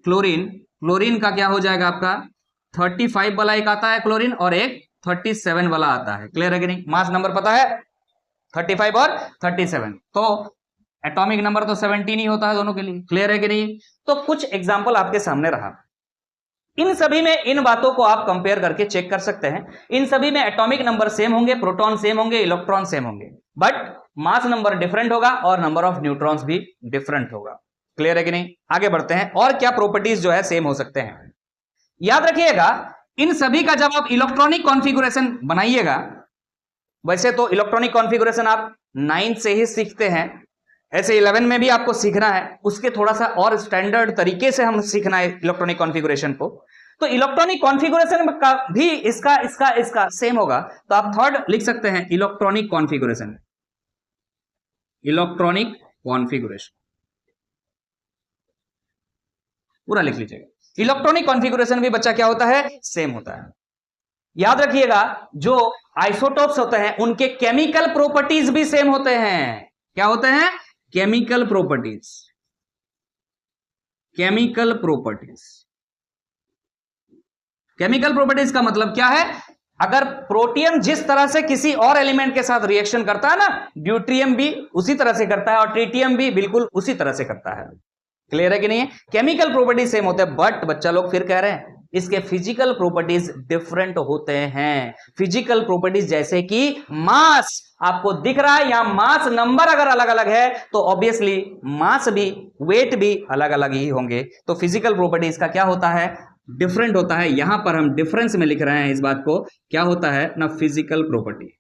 क्लोरीन। क्लोरीन का क्या हो जाएगा आपका? 35 वाला एक आता है क्लोरीन, और एक 37 वाला आता है। क्लियर है कि नहीं? मास नंबर पता है 35 और 37, तो एटॉमिक नंबर तो 17 ही होता है दोनों के लिए। क्लियर है कि नहीं? तो कुछ एग्जाम्पल आपके सामने रहा, इन सभी में इन बातों को आप कंपेयर करके चेक कर सकते हैं। इन सभी में एटॉमिक नंबर सेम होंगे, प्रोटॉन सेम होंगे, इलेक्ट्रॉन सेम होंगे, बट मास नंबर डिफरेंट होगा और नंबर ऑफ न्यूट्रॉन्स भी डिफरेंट होगा। क्लियर है कि नहीं? आगे बढ़ते हैं, और क्या प्रॉपर्टीज जो है सेम हो सकते हैं। याद रखिएगा इन सभी का जब आप इलेक्ट्रॉनिक कॉन्फ़िगरेशन बनाइएगा, वैसे तो इलेक्ट्रॉनिक कॉन्फ़िगरेशन आप 9th से ही सीखते हैं, ऐसे 11 में भी आपको सीखना है, उसके थोड़ा सा और स्टैंडर्ड तरीके से हम सीखना है इलेक्ट्रॉनिक कॉन्फ़िगरेशन को। तो इलेक्ट्रॉनिक कॉन्फ़िगरेशन का भी इसका सेम होगा, तो आप थर्ड लिख सकते हैं इलेक्ट्रॉनिक कॉन्फ़िगरेशन। इलेक्ट्रॉनिक कॉन्फ़िगरेशन पूरा लिख लीजिएगा। इलेक्ट्रॉनिक कॉन्फ़िगरेशन भी बच्चा क्या होता है? सेम होता है। याद रखिएगा जो आइसोटोप्स होते हैं उनके केमिकल प्रॉपर्टीज भी सेम होते हैं। क्या होते हैं? Chemical properties. Chemical properties, chemical properties का मतलब क्या है? अगर प्रोटियम जिस तरह से किसी और एलिमेंट के साथ रिएक्शन करता है ना, ड्यूट्रियम भी उसी तरह से करता है और ट्रीटियम भी बिल्कुल उसी तरह से करता है। क्लियर है कि नहीं है? केमिकल प्रॉपर्टीज सेम होते हैं, बट बच्चा लोग फिर कह रहे हैं इसके फिजिकल प्रॉपर्टीज डिफरेंट होते हैं। फिजिकल प्रॉपर्टीज जैसे कि मास, आपको दिख रहा है यहां मास नंबर अगर अलग अलग है तो ऑब्वियसली मास भी, वेट भी अलग अलग ही होंगे। तो फिजिकल प्रॉपर्टीज का क्या होता है, डिफरेंट होता है। यहां पर हम डिफरेंस में लिख रहे हैं इस बात को, क्या होता है ना, फिजिकल प्रॉपर्टी,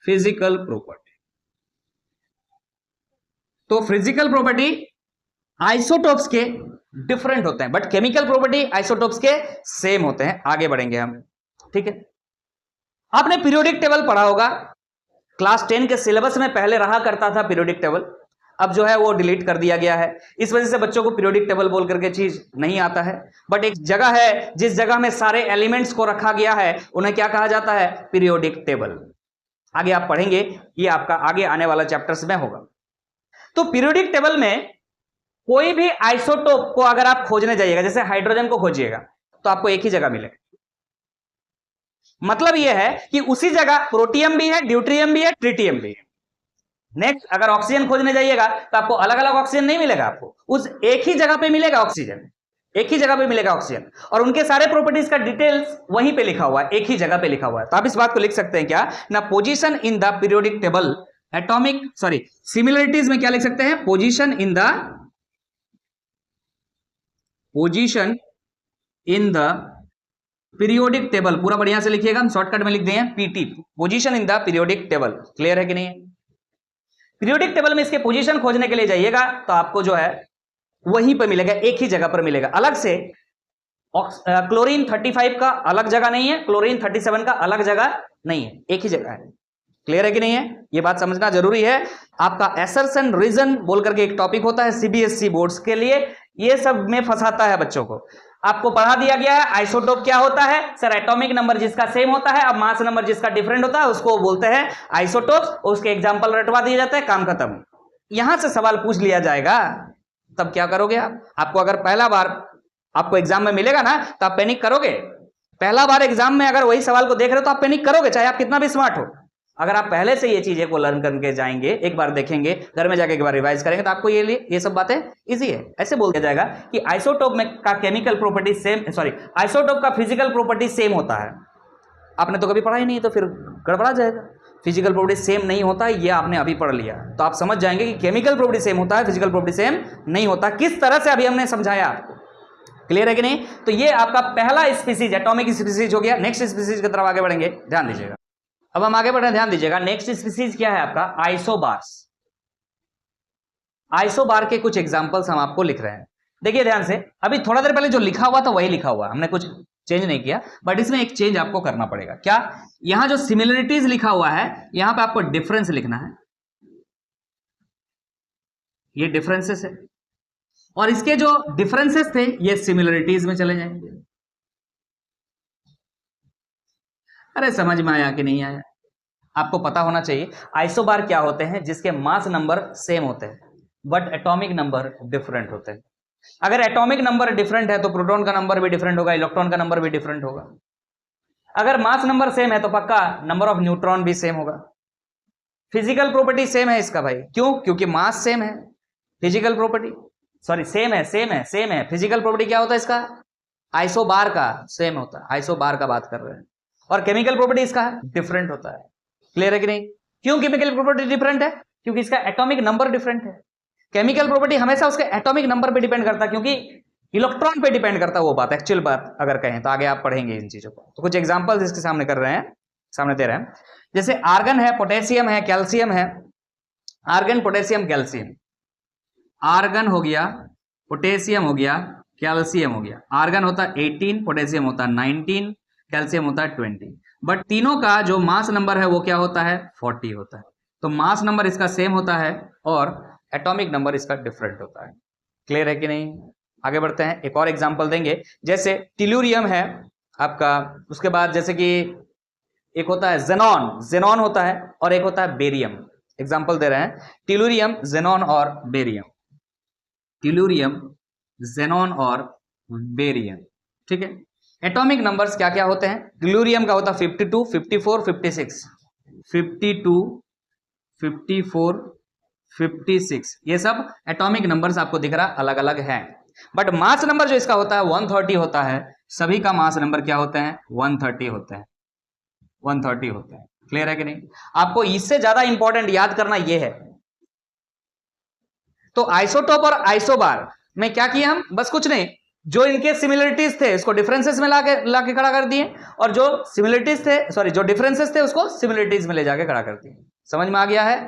फिजिकल प्रॉपर्टी। तो फिजिकल प्रॉपर्टी आइसोटोप्स के डिफरेंट होते हैं, बट केमिकल प्रॉपर्टी आइसोटोप्स के सेम होते हैं। आगे बढ़ेंगे हम, ठीक है। आपने पीरियोडिक टेबल पढ़ा होगा, क्लास 10 के सिलेबस में पहले रहा करता था पीरियोडिक टेबल, अब जो है वो डिलीट कर दिया गया है। इस वजह से बच्चों को पीरियोडिक टेबल बोल करके चीज नहीं आता है। बट एक जगह है जिस जगह में सारे एलिमेंट्स को रखा गया है, उन्हें क्या कहा जाता है, पीरियोडिक टेबल। आगे आप पढ़ेंगे, ये आपका आगे आने वाला चैप्टर्स में होगा। तो पीरियोडिक टेबल में कोई भी आइसोटोप को अगर आप खोजने जाइएगा, जैसे हाइड्रोजन को खोजिएगा, तो आपको एक ही जगह मिलेगा। मतलब यह है कि उसी जगह प्रोटियम भी है, ड्यूट्रियम भी है, ट्रिटियम भी है। नेक्स्ट अगर ऑक्सीजन खोजने जाइएगा तो आपको अलग अलग ऑक्सीजन नहीं मिलेगा, आपको उस एक ही जगह पे मिलेगा ऑक्सीजन, एक ही जगह पे मिलेगा ऑक्सीजन, और उनके सारे प्रॉपर्टीज का डिटेल्स वहीं पे लिखा हुआ है, एक ही जगह पे लिखा हुआ है। तो आप इस बात को लिख सकते हैं क्या ना, position in the periodic table atomic, sorry similarities में क्या लिख सकते हैं, position in the, position in the periodic table, पूरा बढ़िया से लिखिएगा, हम शॉर्टकट में लिख दें PT, position in the periodic table. Clear है कि नहीं? पीरियोडिक टेबल में इसके पोजीशन खोजने के लिए जाइएगा तो आपको जो है वहीं पर मिलेगा, एक ही जगह पर मिलेगा। अलग से क्लोरीन 35 का अलग जगह नहीं है, क्लोरीन 37 का अलग जगह नहीं है, एक ही जगह है। क्लियर है कि नहीं है? ये बात समझना जरूरी है। आपका एसर्शन रीजन बोल करके एक टॉपिक होता है सीबीएसई बोर्ड्स के लिए, ये सब में फंसाता है बच्चों को। आपको पढ़ा दिया गया है आइसोटोप क्या होता है, सर एटॉमिक नंबर जिसका सेम होता है, अब मास नंबर जिसका डिफरेंट होता है उसको बोलते हैं आइसोटोप्स, उसके एग्जांपल रटवा दिए जाते हैं, काम खत्म। यहां से सवाल पूछ लिया जाएगा तब क्या करोगे आप? आपको अगर पहला बार आपको एग्जाम में मिलेगा ना तो आप पैनिक करोगे। पहला बार एग्जाम में अगर वही सवाल को देख रहे हो तो आप पैनिक करोगे, चाहे आप कितना भी स्मार्ट हो। अगर आप पहले से ये चीजें को लर्न करके जाएंगे, एक बार देखेंगे, घर में जाके एक बार रिवाइज करेंगे, तो आपको ये सब बातें इजी है। ऐसे बोल दिया जाएगा कि आइसोटोप में का chemical property same, sorry isotope का फिजिकल प्रॉपर्टी सेम होता है। आपने तो कभी पढ़ा ही नहीं, तो फिर गड़बड़ा जाएगा। फिजिकल प्रॉपर्टी सेम नहीं होता, ये आपने अभी पढ़ लिया, तो आप समझ जाएंगे कि केमिकल प्रॉपर्टी सेम होता है, फिजिकल प्रॉपर्टी सेम नहीं होता। किस तरह से अभी हमने समझाया आपको, क्लियर है कि नहीं? तो ये आपका पहला स्पीसीज, एटॉमिक स्पीसीज हो गया। नेक्स्ट स्पीसीज की तरफ आगे बढ़ेंगे, ध्यान दीजिएगा। अब हम आगे बढ़े, ध्यान दीजिएगा। नेक्स्ट स्पीसीज क्या है आपका, आइसोबार्स। आइसोबार के कुछ एग्जांपल्स हम आपको लिख रहे हैं, देखिए ध्यान से। अभी थोड़ा देर पहले जो लिखा हुआ था वही लिखा हुआ, हमने कुछ चेंज नहीं किया, बट इसमें एक चेंज आपको करना पड़ेगा। क्या? यहां जो सिमिलरिटीज लिखा हुआ है, यहां पे आपको डिफरेंस लिखना है। ये डिफरेंसेस है, और इसके जो डिफरेंसेस थे ये सिमिलरिटीज में चले जाएंगे। अरे समझ में आया कि नहीं आया? आपको पता होना चाहिए आइसोबार क्या होते हैं, जिसके मास नंबर सेम होते हैं बट एटॉमिक नंबर डिफरेंट होते हैं। अगर एटॉमिक नंबर डिफरेंट है तो प्रोटॉन का नंबर भी डिफरेंट होगा, इलेक्ट्रॉन का नंबर भी डिफरेंट होगा। अगर मास नंबर सेम है तो पक्का नंबर ऑफ न्यूट्रॉन भी सेम होगा। फिजिकल प्रॉपर्टी सेम है इसका भाई, क्यों? क्योंकि मास सेम है। फिजिकल प्रॉपर्टी, सॉरी सेम है। फिजिकल प्रॉपर्टी क्या होता है इसका, आइसोबार का सेम होता है, आइसोबार का बात कर रहे हैं। और केमिकल प्रॉपर्टी इसका डिफरेंट होता है। क्लियर है कि नहीं? क्यों केमिकल प्रॉपर्टी डिफरेंट है? क्योंकि इसका एटॉमिक नंबर डिफरेंट है। केमिकल प्रॉपर्टी हमेशा उसके एटॉमिक नंबर पे डिपेंड करता है, क्योंकि इलेक्ट्रॉन पे डिपेंड करता है वो बात, एक्चुअल बात अगर कहें तो। आगे आप पढ़ेंगे इन चीजों को। तो कुछ एग्जांपल्स इसके सामने कर रहे हैं, सामने दे रहे हैं। जैसे आर्गन है, पोटेशियम है, कैल्शियम है। Argon, potassium, calcium. आर्गन हो गया, पोटेशियम हो गया, कैल्शियम हो गया। आर्गन होता है 18, पोटेशियम होता है 19, कैल्शियम होता है 20। बट तीनों का जो मास नंबर है वो क्या होता है, 40 होता है। तो मास नंबर इसका सेम होता है और एटॉमिक नंबर इसका डिफरेंट होता है। क्लियर है कि नहीं? आगे बढ़ते हैं, एक और एग्जांपल देंगे। जैसे टिल्यूरियम है आपका, उसके बाद जैसे कि एक होता है जेनॉन, जेनॉन होता है, और एक होता है बेरियम। एग्जांपल दे रहे हैं, टिल्यूरियम, जेनॉन और बेरियम। टिल्यूरियम, जेनॉन और बेरियम, ठीक है। एटॉमिक नंबर्स क्या क्या होते हैं? टिल्यूरियम का होता है 52, 54, 56। 52, 54, 56, ये सब एटॉमिक नंबर्स आपको दिख रहा अलग अलग हैं। बट मास नंबर जो इसका होता है 130 होता है, सभी का मास नंबर क्या होते हैं? 130 होते हैं, 130 होते हैं। क्लियर है कि नहीं? आपको इससे ज्यादा इंपॉर्टेंट याद करना यह है। तो आइसोटोप और आइसोबार में क्या किया हम? बस कुछ नहीं, जो इनके सिमिलरिटीज थे उसको डिफरेंसेस में लाके खड़ा कर दिए, और जो सिमिलरिटीज थे, सॉरी, जो डिफरेंसेस थे उसको सिमिलरिटीज में ले जाके खड़ा कर दिए। समझ में आ गया है?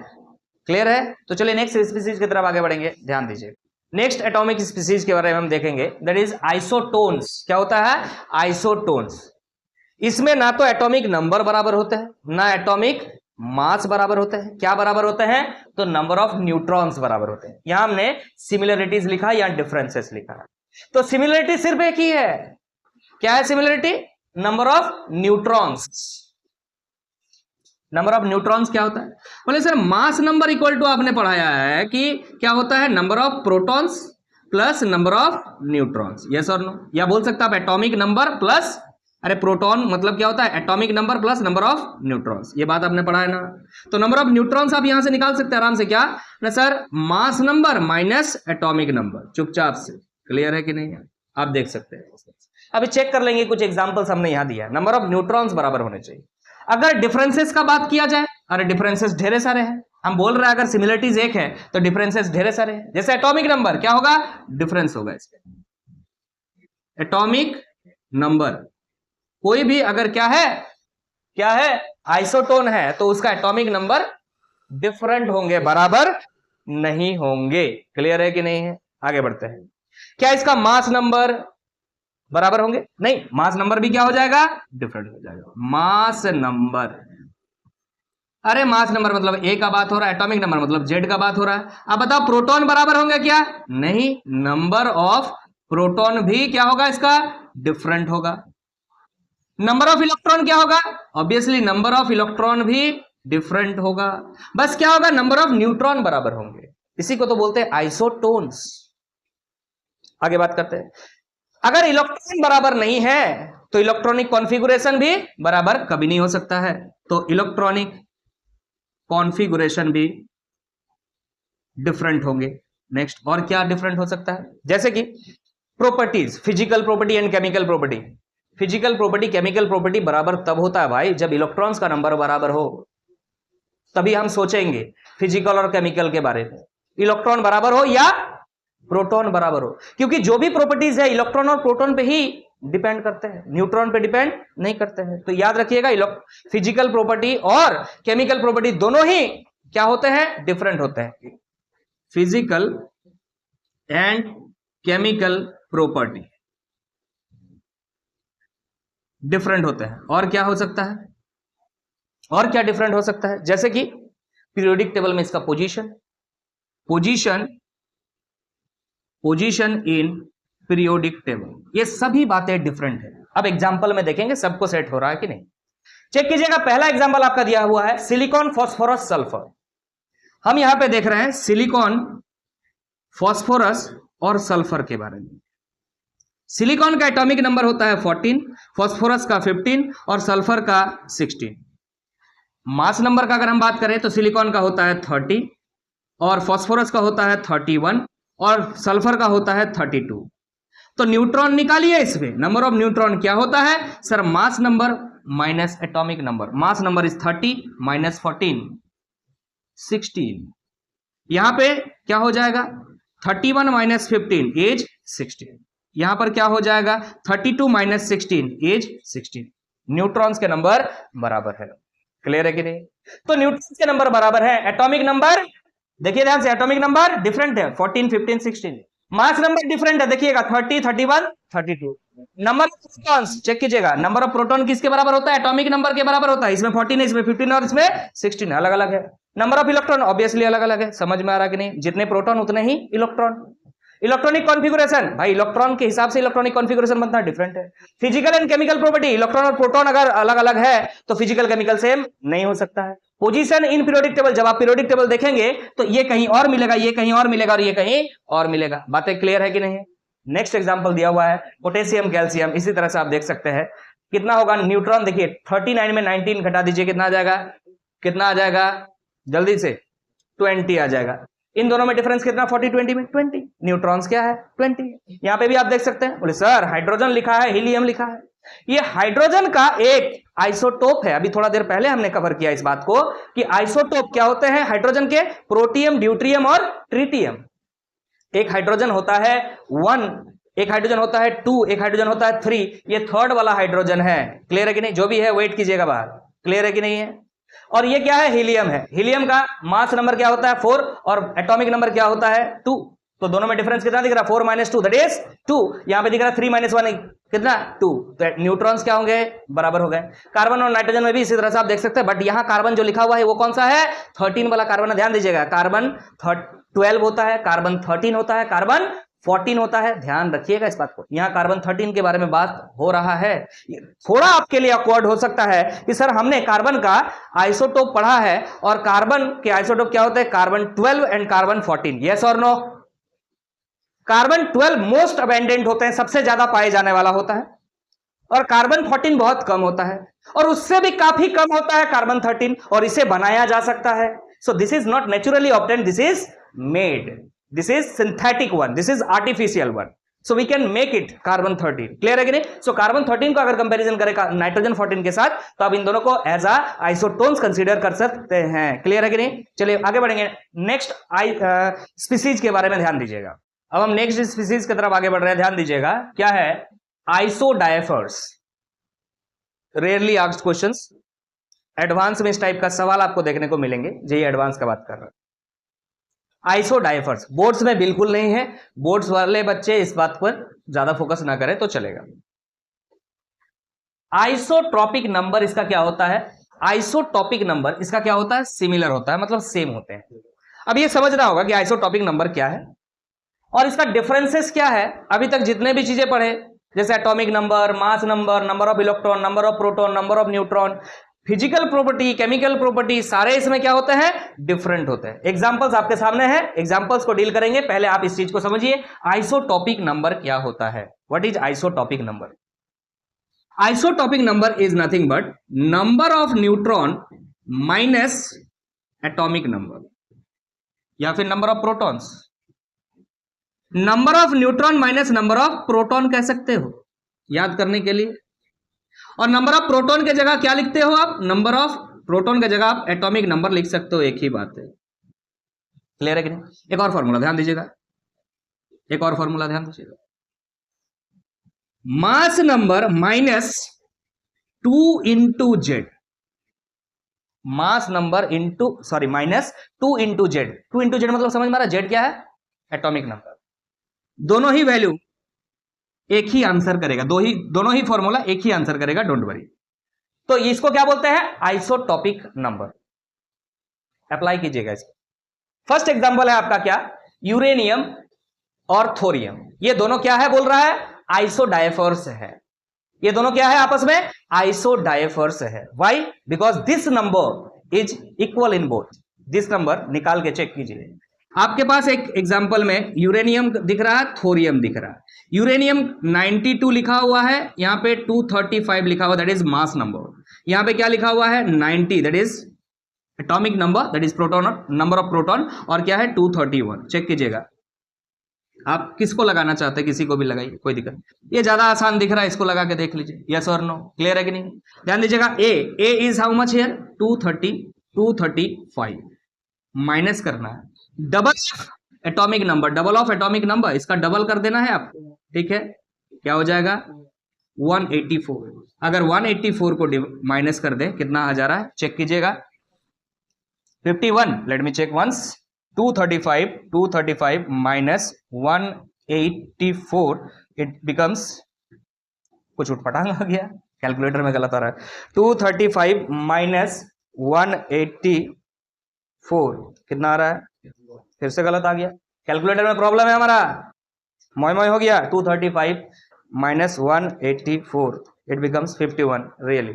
क्लियर है? तो चलिए नेक्स्ट स्पीसीज की तरफ आगे बढ़ेंगे। ध्यान दीजिए, नेक्स्ट एटॉमिक स्पीसीज के बारे में हम देखेंगे, दैट इज आइसोटोन्स। क्या होता है? आइसोटोन्स। इसमें ना तो एटॉमिक नंबर बराबर होते हैं, ना एटॉमिक मास बराबर होते हैं। क्या बराबर होते हैं? तो नंबर ऑफ न्यूट्रॉन्स बराबर होते हैं। यहां हमने सिमिलरिटीज लिखा या डिफरेंसेस लिखा है। तो सिमिलरिटी सिर्फ एक ही है। क्या है similarity? Number of neutrons. Number of neutrons क्या होता है? बोले sir mass number equal to, आपने पढ़ाया है कि क्या होता है? Number of protons plus number of neutrons. Yes और नो? या बोल सकता आप एटॉमिक नंबर प्लस, अरे प्रोटॉन मतलब क्या होता है? Atomic number plus number of neutrons. ये बात आपने पढ़ा है ना? तो नंबर ऑफ न्यूट्रॉन्स आप यहां से निकाल सकते हैं आराम से। क्या ना sir? Mass number minus atomic number, चुपचाप से। क्लियर है कि नहीं? आप देख सकते हैं। अभी चेक कर लेंगे, कुछ एग्जांपल्स हमने यहां दिया है। नंबर ऑफ न्यूट्रॉन्स बराबर होने चाहिए। अगर डिफरेंसेस का बात किया जाए, अरे डिफरेंसेस ढेरे सारे हैं। हम बोल रहे हैं अगर सिमिलरिटीज एक है तो डिफरेंसेस ढेरे सारे हैं। जैसे एटॉमिक नंबर क्या होगा? डिफरेंस होगा इसके। एटॉमिक नंबर कोई भी अगर क्या है आइसोटोन है तो उसका एटॉमिक नंबर डिफरेंट होंगे, बराबर नहीं होंगे। क्लियर है कि नहीं है? आगे बढ़ते हैं। क्या इसका मास नंबर बराबर होंगे? नहीं, मास नंबर भी क्या हो जाएगा? डिफरेंट हो जाएगा। मास नंबर, अरे मास नंबर मतलब ए का बात हो रहा है, एटॉमिक नंबर मतलब जेड का बात हो रहा है। अब बताओ प्रोटॉन बराबर होंगे क्या? नहीं, नंबर ऑफ प्रोटॉन भी क्या होगा? इसका डिफरेंट होगा। नंबर ऑफ इलेक्ट्रॉन क्या होगा? ऑब्वियसली नंबर ऑफ इलेक्ट्रॉन भी डिफरेंट होगा। बस क्या होगा? नंबर ऑफ न्यूट्रॉन बराबर होंगे। इसी को तो बोलते हैं आइसोटोन्स। आगे बात करते हैं। अगर इलेक्ट्रॉन बराबर नहीं है तो इलेक्ट्रॉनिक कॉन्फ़िगरेशन भी बराबर कभी नहीं हो सकता है। तो इलेक्ट्रॉनिक कॉन्फ़िगरेशन भी डिफरेंट होंगे। नेक्स्ट, और क्या डिफरेंट हो सकता है? जैसे कि properties, physical property and chemical property. Physical property, chemical property बराबर तब होता है भाई जब इलेक्ट्रॉन्स का नंबर बराबर हो, तभी हम सोचेंगे फिजिकल और केमिकल के बारे में। इलेक्ट्रॉन बराबर हो या प्रोटॉन बराबर हो, क्योंकि जो भी प्रॉपर्टीज है इलेक्ट्रॉन और प्रोटॉन पे ही डिपेंड करते हैं, न्यूट्रॉन पे डिपेंड नहीं करते हैं। तो याद रखिएगा, फिजिकल प्रॉपर्टी और केमिकल प्रॉपर्टी दोनों ही क्या होते हैं? डिफरेंट होते हैं। Physical and chemical property different होते हैं। और क्या हो सकता है? और क्या डिफरेंट हो सकता है? जैसे कि पीरियोडिक टेबल में इसका पोजीशन इन पीरियोडिक टेबल, ये सभी बातें डिफरेंट है। अब एग्जांपल में देखेंगे सबको सेट हो रहा है कि नहीं। चेक कीजिएगा, पहला एग्जांपल आपका दिया हुआ है सिलिकॉन, फास्फोरस, सल्फर। हम यहां पे देख रहे हैं सिलिकॉन, फास्फोरस और सल्फर के बारे में। सिलिकॉन का एटॉमिक नंबर होता है 14, फास्फोरस का 15 और सल्फर का 16। मास नंबर का अगर हम बात करें तो सिलिकॉन का होता है 30 और फास्फोरस का होता है 31 और सल्फर का होता है 32। तो न्यूट्रॉन निकालिए इसमें। नंबर ऑफ न्यूट्रॉन क्या होता है? Sir mass number minus atomic number. Mass number is 30 minus 14, 16। यहां पे क्या हो जाएगा? 31 माइनस 15 एज 16। यहां पर क्या हो जाएगा? 32 माइनस 16 एज 16। न्यूट्रॉन्स के नंबर बराबर है। क्लियर है कि नहीं? तो न्यूट्रॉन्स के नंबर बराबर है, एटॉमिक नंबर देखिए ध्यान से, एटॉमिक नंबर डिफरेंट है 14, 15, 16। मास नंबर डिफरेंट है, देखिएगा 30, 31, 32। नंबर ऑफ प्रोटॉन्स चेक कीजिएगा, नंबर ऑफ प्रोटॉन किसके बराबर होता है? एटॉमिक नंबर के बराबर होता है। इसमें 14 है, इसमें 15 और इसमें 16, अलग अलग है। नंबर ऑफ इलेक्ट्रॉन ऑब्वियसली अलग अलग है। समझ में आ रहा कि नहीं? जितने प्रोटॉन उतने ही इलेक्ट्रॉन। इलेक्ट्रॉनिक कॉन्फ़िगरेशन, भाई इलेक्ट्रॉन के हिसाब से इलेक्ट्रॉनिक कॉन्फ़िगरेशन बनता है, डिफरेंट है। Physical and chemical property, electron और प्रोटॉन अगर अलग अलग है तो फिजिकल केमिकल सेम नहीं हो सकता है। पोजीशन इन पीरियोडिक टेबल, जब आप पीरियोडिक टेबल देखेंगे तो ये कहीं और मिलेगा, ये कहीं और मिलेगा और ये कहीं और मिलेगा। बातें क्लियर है कि नहीं? नेक्स्ट एग्जांपल दिया हुआ है पोटेशियम, कैल्शियम। इसी तरह से आप देख सकते हैं कितना होगा न्यूट्रॉन। देखिए 39 में 19 घटा दीजिए, कितना आ जाएगा? कितना आ जाएगा? जल्दी से 20 आ जाएगा। इन दोनों में डिफरेंस कितना 40 20 में 20। न्यूट्रॉन्स क्या है 20। यहां पे भी आप देख सकते हैं, बोले सर हाइड्रोजन लिखा है, हीलियम लिखा है। ये हाइड्रोजन का एक आइसोटोप है। अभी थोड़ा देर पहले हमने कवर किया इस बात को कि आइसोटोप क्या होते हैं हाइड्रोजन के, प्रोटियम, ड्यूट्रियम और ट्रिटियम। एक हाइड्रोजन होता है 1, एक हाइड्रोजन होता है 2, एक हाइड्रोजन होता है 3। ये थर्ड वाला हाइड्रोजन है। क्लियर है कि नहीं? जो भी है वेट कीजिएगा बाहर। क्लियर है कि नहीं है? और ये क्या है? हीलियम है। हीलियम का मास नंबर क्या होता है 4 और एटॉमिक नंबर क्या होता है 2। तो दोनों में डिफरेंस कितना दिख रहा है 4 - 2 दैट इज 2। यहां पे दिख रहा है 3 - 1 कितना 2। तो न्यूट्रॉन्स क्या होंगे? बराबर हो गए। कार्बन और नाइट्रोजन में भी इसी तरह से आप देख सकते हैं, बट यहां कार्बन जो लिखा हुआ है वो कौन सा है? 13 वाला कार्बन है। ध्यान दीजिएगा, कार्बन 12 होता है, कार्बन 13 होता है, कार्बन 14 होता है। ध्यान रखिएगा इस बात को। यहां कार्बन 13 के बारे में बात हो रहा है। थोड़ा आपके लिए ऑकवर्ड हो सकता है कि सर हमने कार्बन का आइसोटोप पढ़ा है और कार्बन के आइसोटोप क्या होते हैं? Carbon 12 and carbon 14। यस और नो? कार्बन 12 मोस्ट अबेंडेंट होते हैं, सबसे ज्यादा पाए जाने वाला होता है, और कार्बन 14 बहुत कम होता है, और उससे भी काफी कम होता है कार्बन 13, और इसे बनाया जा सकता है। So this is not naturally obtained, this is made, this is synthetic one, this is artificial one. So we can make it carbon 13। Clear है कि नहीं? सो कार्बन 13 को अगर कंपैरिजन करें नाइट्रोजन 14 के साथ, तो आप इन दोनों को एज अ आइसोटोन्स कंसीडर कर सकते हैं। क्लियर है कि नहीं? चलिए आगे बढ़ेंगे। नेक्स्ट स्पीसीज के बारे में ध्यान दीजिएगा। अब हम नेक्स्ट स्पीसीज की तरफ आगे बढ़ रहे हैं। ध्यान दीजिएगा, क्या है? आइसोडायफर्स। रेयरली आस्क्ड क्वेश्चंस, एडवांस में इस टाइप का सवाल आपको देखने को मिलेंगे। जेईई एडवांस का बात कर रहे हैं। आइसोडायफर्स बोर्ड्स में बिल्कुल नहीं है, बोर्ड्स वाले बच्चे इस बात पर ज्यादा फोकस ना करें तो चलेगा। आइसोट्रॉपिक नंबर इसका क्या होता है? आइसोटॉपिक नंबर इसका क्या होता है? सिमिलर होता है, मतलब सेम होते हैं। अब ये समझना होगा कि आइसोटॉपिक नंबर क्या है और इसका डिफरेंसेस क्या है। अभी तक जितने भी चीजें पढ़े, जैसे atomic number, mass number, number of electron, number of proton, number of neutron, physical property, chemical property, सारे इसमें क्या होते हैं? डिफरेंट होते हैं। एग्जांपल्स आपके सामने है, एग्जांपल्स को डील करेंगे। पहले आप इस चीज को समझिए, आइसोटॉपिक नंबर क्या होता है। What is isotopic number? Isotopic number is nothing but number of neutron minus atomic number, या फिर number of protons. Number of neutron minus number of proton कह सकते हो याद करने के लिए। और नंबर ऑफ प्रोटॉन के जगह क्या लिखते हो आप? नंबर ऑफ प्रोटॉन के जगह आप एटॉमिक नंबर लिख सकते हो, एक ही बात है। क्लियर है कि नहीं? एक और फॉर्मूला ध्यान दीजिएगा, एक और फॉर्मूला ध्यान दीजिएगा। मास number minus 2 into Z, mass number into minus 2 into Z. 2 into Z मतलब समझ में आ रहा है? जेड क्या है? Atomic number. दोनों ही वैल्यू एक ही आंसर करेगा, दोनों ही फॉर्मूला एक ही आंसर करेगा, डोंट वरी। तो इसको क्या बोलते हैं? Isotopic number. अप्लाई कीजिएगा इसको। फर्स्ट एग्जांपल है आपका क्या? यूरेनियम और थोरियम। ये दोनों क्या है बोल रहा है? आइसोडायफर्स है। ये दोनों क्या है आपस में? आइसोडायफर्स है। Why? Because this number is equal in both. This number निकाल के चेक कीजिए। आपके पास एक एग्जांपल में यूरेनियम दिख रहा है, थोरियम दिख रहा है। यूरेनियम 92 लिखा हुआ है, यहां पे 235 लिखा हुआ, दैट इज मास नंबर। यहां पे क्या लिखा हुआ है? 90, that is atomic number, that is proton, number of proton. और क्या है? 231। चेक कीजिएगा, आप किसको लगाना चाहते हैं, किसी को भी लगाइए, कोई दिक्कत। ये ज्यादा आसान दिख रहा है, इसको लगा के देख लीजिए, यस और नो। क्लियर है कि नहीं? ध्यान दीजिएगा, A is how much here? 235 minus करना है double atomic number, double of atomic number, इसका डबल कर देना है आपको। ठीक है, क्या हो जाएगा? 184। अगर 184 को माइनस कर दे, कितना आ जा रहा है? चेक कीजिएगा, 51। Let me check once. 235 माइनस 184, इट बिकम्स, कुछ उठपटांग आ गया, कैलकुलेटर में गलत आ रहा है। 235 माइनस 184 कितना आ रहा है? फिर से गलत आ गया, कैलकुलेटर में प्रॉब्लम है हमारा, मोय मोय हो गया। 235 माइनस 184, इट बिकम्स 51। रियली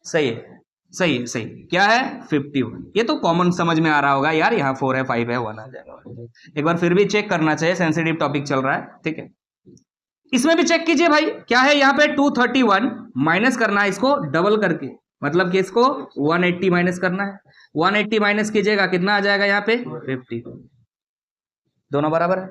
सही है, सही है, सही। क्या है? 51। ये तो कॉमन समझ में आ रहा होगा यार, यहाँ 4 है, 5 है, 1 आ जाएगा। एक बार फिर भी चेक करना चाहिए, सेंसिटिव टॉपिक चल रहा है। ठीक है, इसमें भी चेक कीजिए भाई, क्या है यहाँ पे? 231 माइनस करना है इसको डबल करके, मतलब कि इसको 180 माइनस करना है। 180 माइनस कीजिएगा, कितना आ जाएगा यहाँ पे? 50। दोनों बराबर है।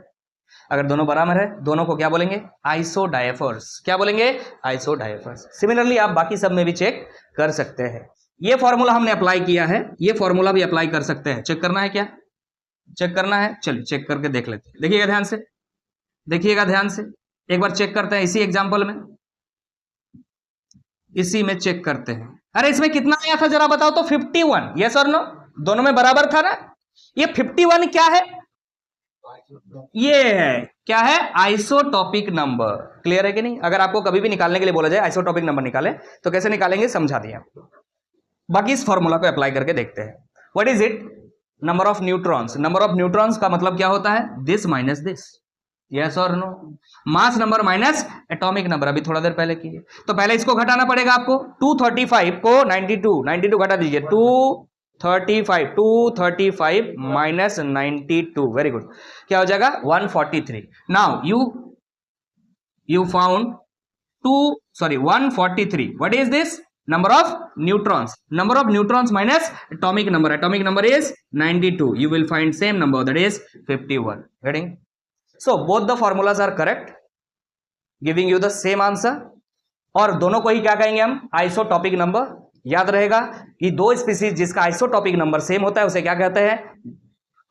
अगर दोनों बराबर है, दोनों को क्या बोलेंगे? आइसोडायफर्स। क्या बोलेंगे? आइसोडायफर्स। सिमिलरली आप बाकी सब में भी चेक कर सकते हैं। ये फॉर्मूला हमने अप्लाई किया है, ये फॉर्मूला भी अप्लाई कर सकते हैं। चेक करना है क्या? चेक करना है, चलिए चेक करके देख लेते हैं। देखिएगा ध्यान से, देखिएगा ध्यान से, एक बार चेक करते हैं इसी एग्जाम्पल में, इसी में चेक करते हैं। अरे इसमें कितना आया था जरा बताओ तो? 51। यस और नो? दोनों में बराबर था ना? ये 51 क्या है? ये है क्या है? Isotopic number. क्लियर है कि नहीं? अगर आपको कभी भी निकालने के लिए बोला जाए आइसोटॉपिक नंबर निकाले तो कैसे निकालेंगे समझा दिया। बाकी इस फॉर्मूला को अप्लाई करके देखते हैं। What is it? Number of neutrons. Number of neutrons का मतलब क्या होता है? This minus this. यस और no? Mass number minus atomic number. अभी थोड़ा देर पहले किए, तो पहले इसको घटाना पड़ेगा आपको। 235 को 92 घटा दीजिए। 235 माइनस 92, वेरी गुड। क्या हो जाएगा? 143। Now you found 143। What is this? Number of neutrons. Number of neutrons minus atomic number. Atomic number is 92. You will find same number, that is 51. Getting? So both the formulas are correct, giving you the same answer. और दोनों को ही क्या कहेंगे हम? Isotopic number. याद रहेगा कि दो स्पीसीज जिसका आइसोटॉपिक नंबर सेम होता है उसे क्या कहते हैं?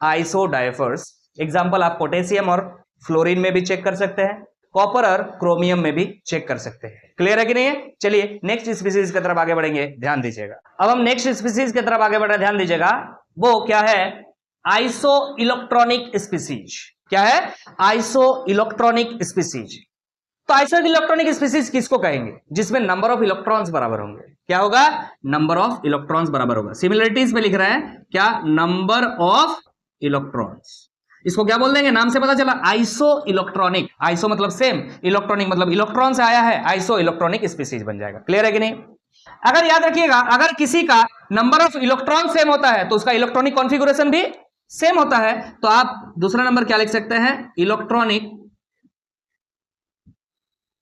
आइसोडायफर्स। एग्जाम्पल आप पोटेशियम और फ्लोरीन में भी चेक कर सकते हैं, कॉपर और क्रोमियम में भी चेक कर सकते हैं। क्लियर है कि नहीं है? चलिए नेक्स्ट स्पीसीज की तरफ आगे बढ़ेंगे, ध्यान दीजिएगा। अब हम नेक्स्ट स्पीसीज की तरफ आगे बढ़ रहे हैं, ध्यान दीजिएगा। वो क्या है? Iso electronic species. क्या है? Iso electronic species. तो आइसो इलेक्ट्रॉनिक स्पीसीज किसको कहेंगे? जिसमें नंबर ऑफ इलेक्ट्रॉन्स बराबर होंगे। क्या होगा? नंबर ऑफ इलेक्ट्रॉन्स बराबर होगा। सिमिलरिटीज में लिख रहे हैं क्या? Number of electrons. इसको क्या बोल देंगे? नाम से पता चला, आइसो इलेक्ट्रॉनिक। आइसो मतलब सेम, इलेक्ट्रॉनिक मतलब इलेक्ट्रॉन से आया है, आइसो इलेक्ट्रॉनिक स्पीसीज बन जाएगा। क्लियर है कि नहीं? अगर याद रखिएगा, अगर किसी का नंबर ऑफ इलेक्ट्रॉन सेम होता है तो उसका इलेक्ट्रॉनिक कॉन्फ़िगरेशन भी सेम होता है। तो आप दूसरा नंबर क्या लिख सकते हैं? Electronic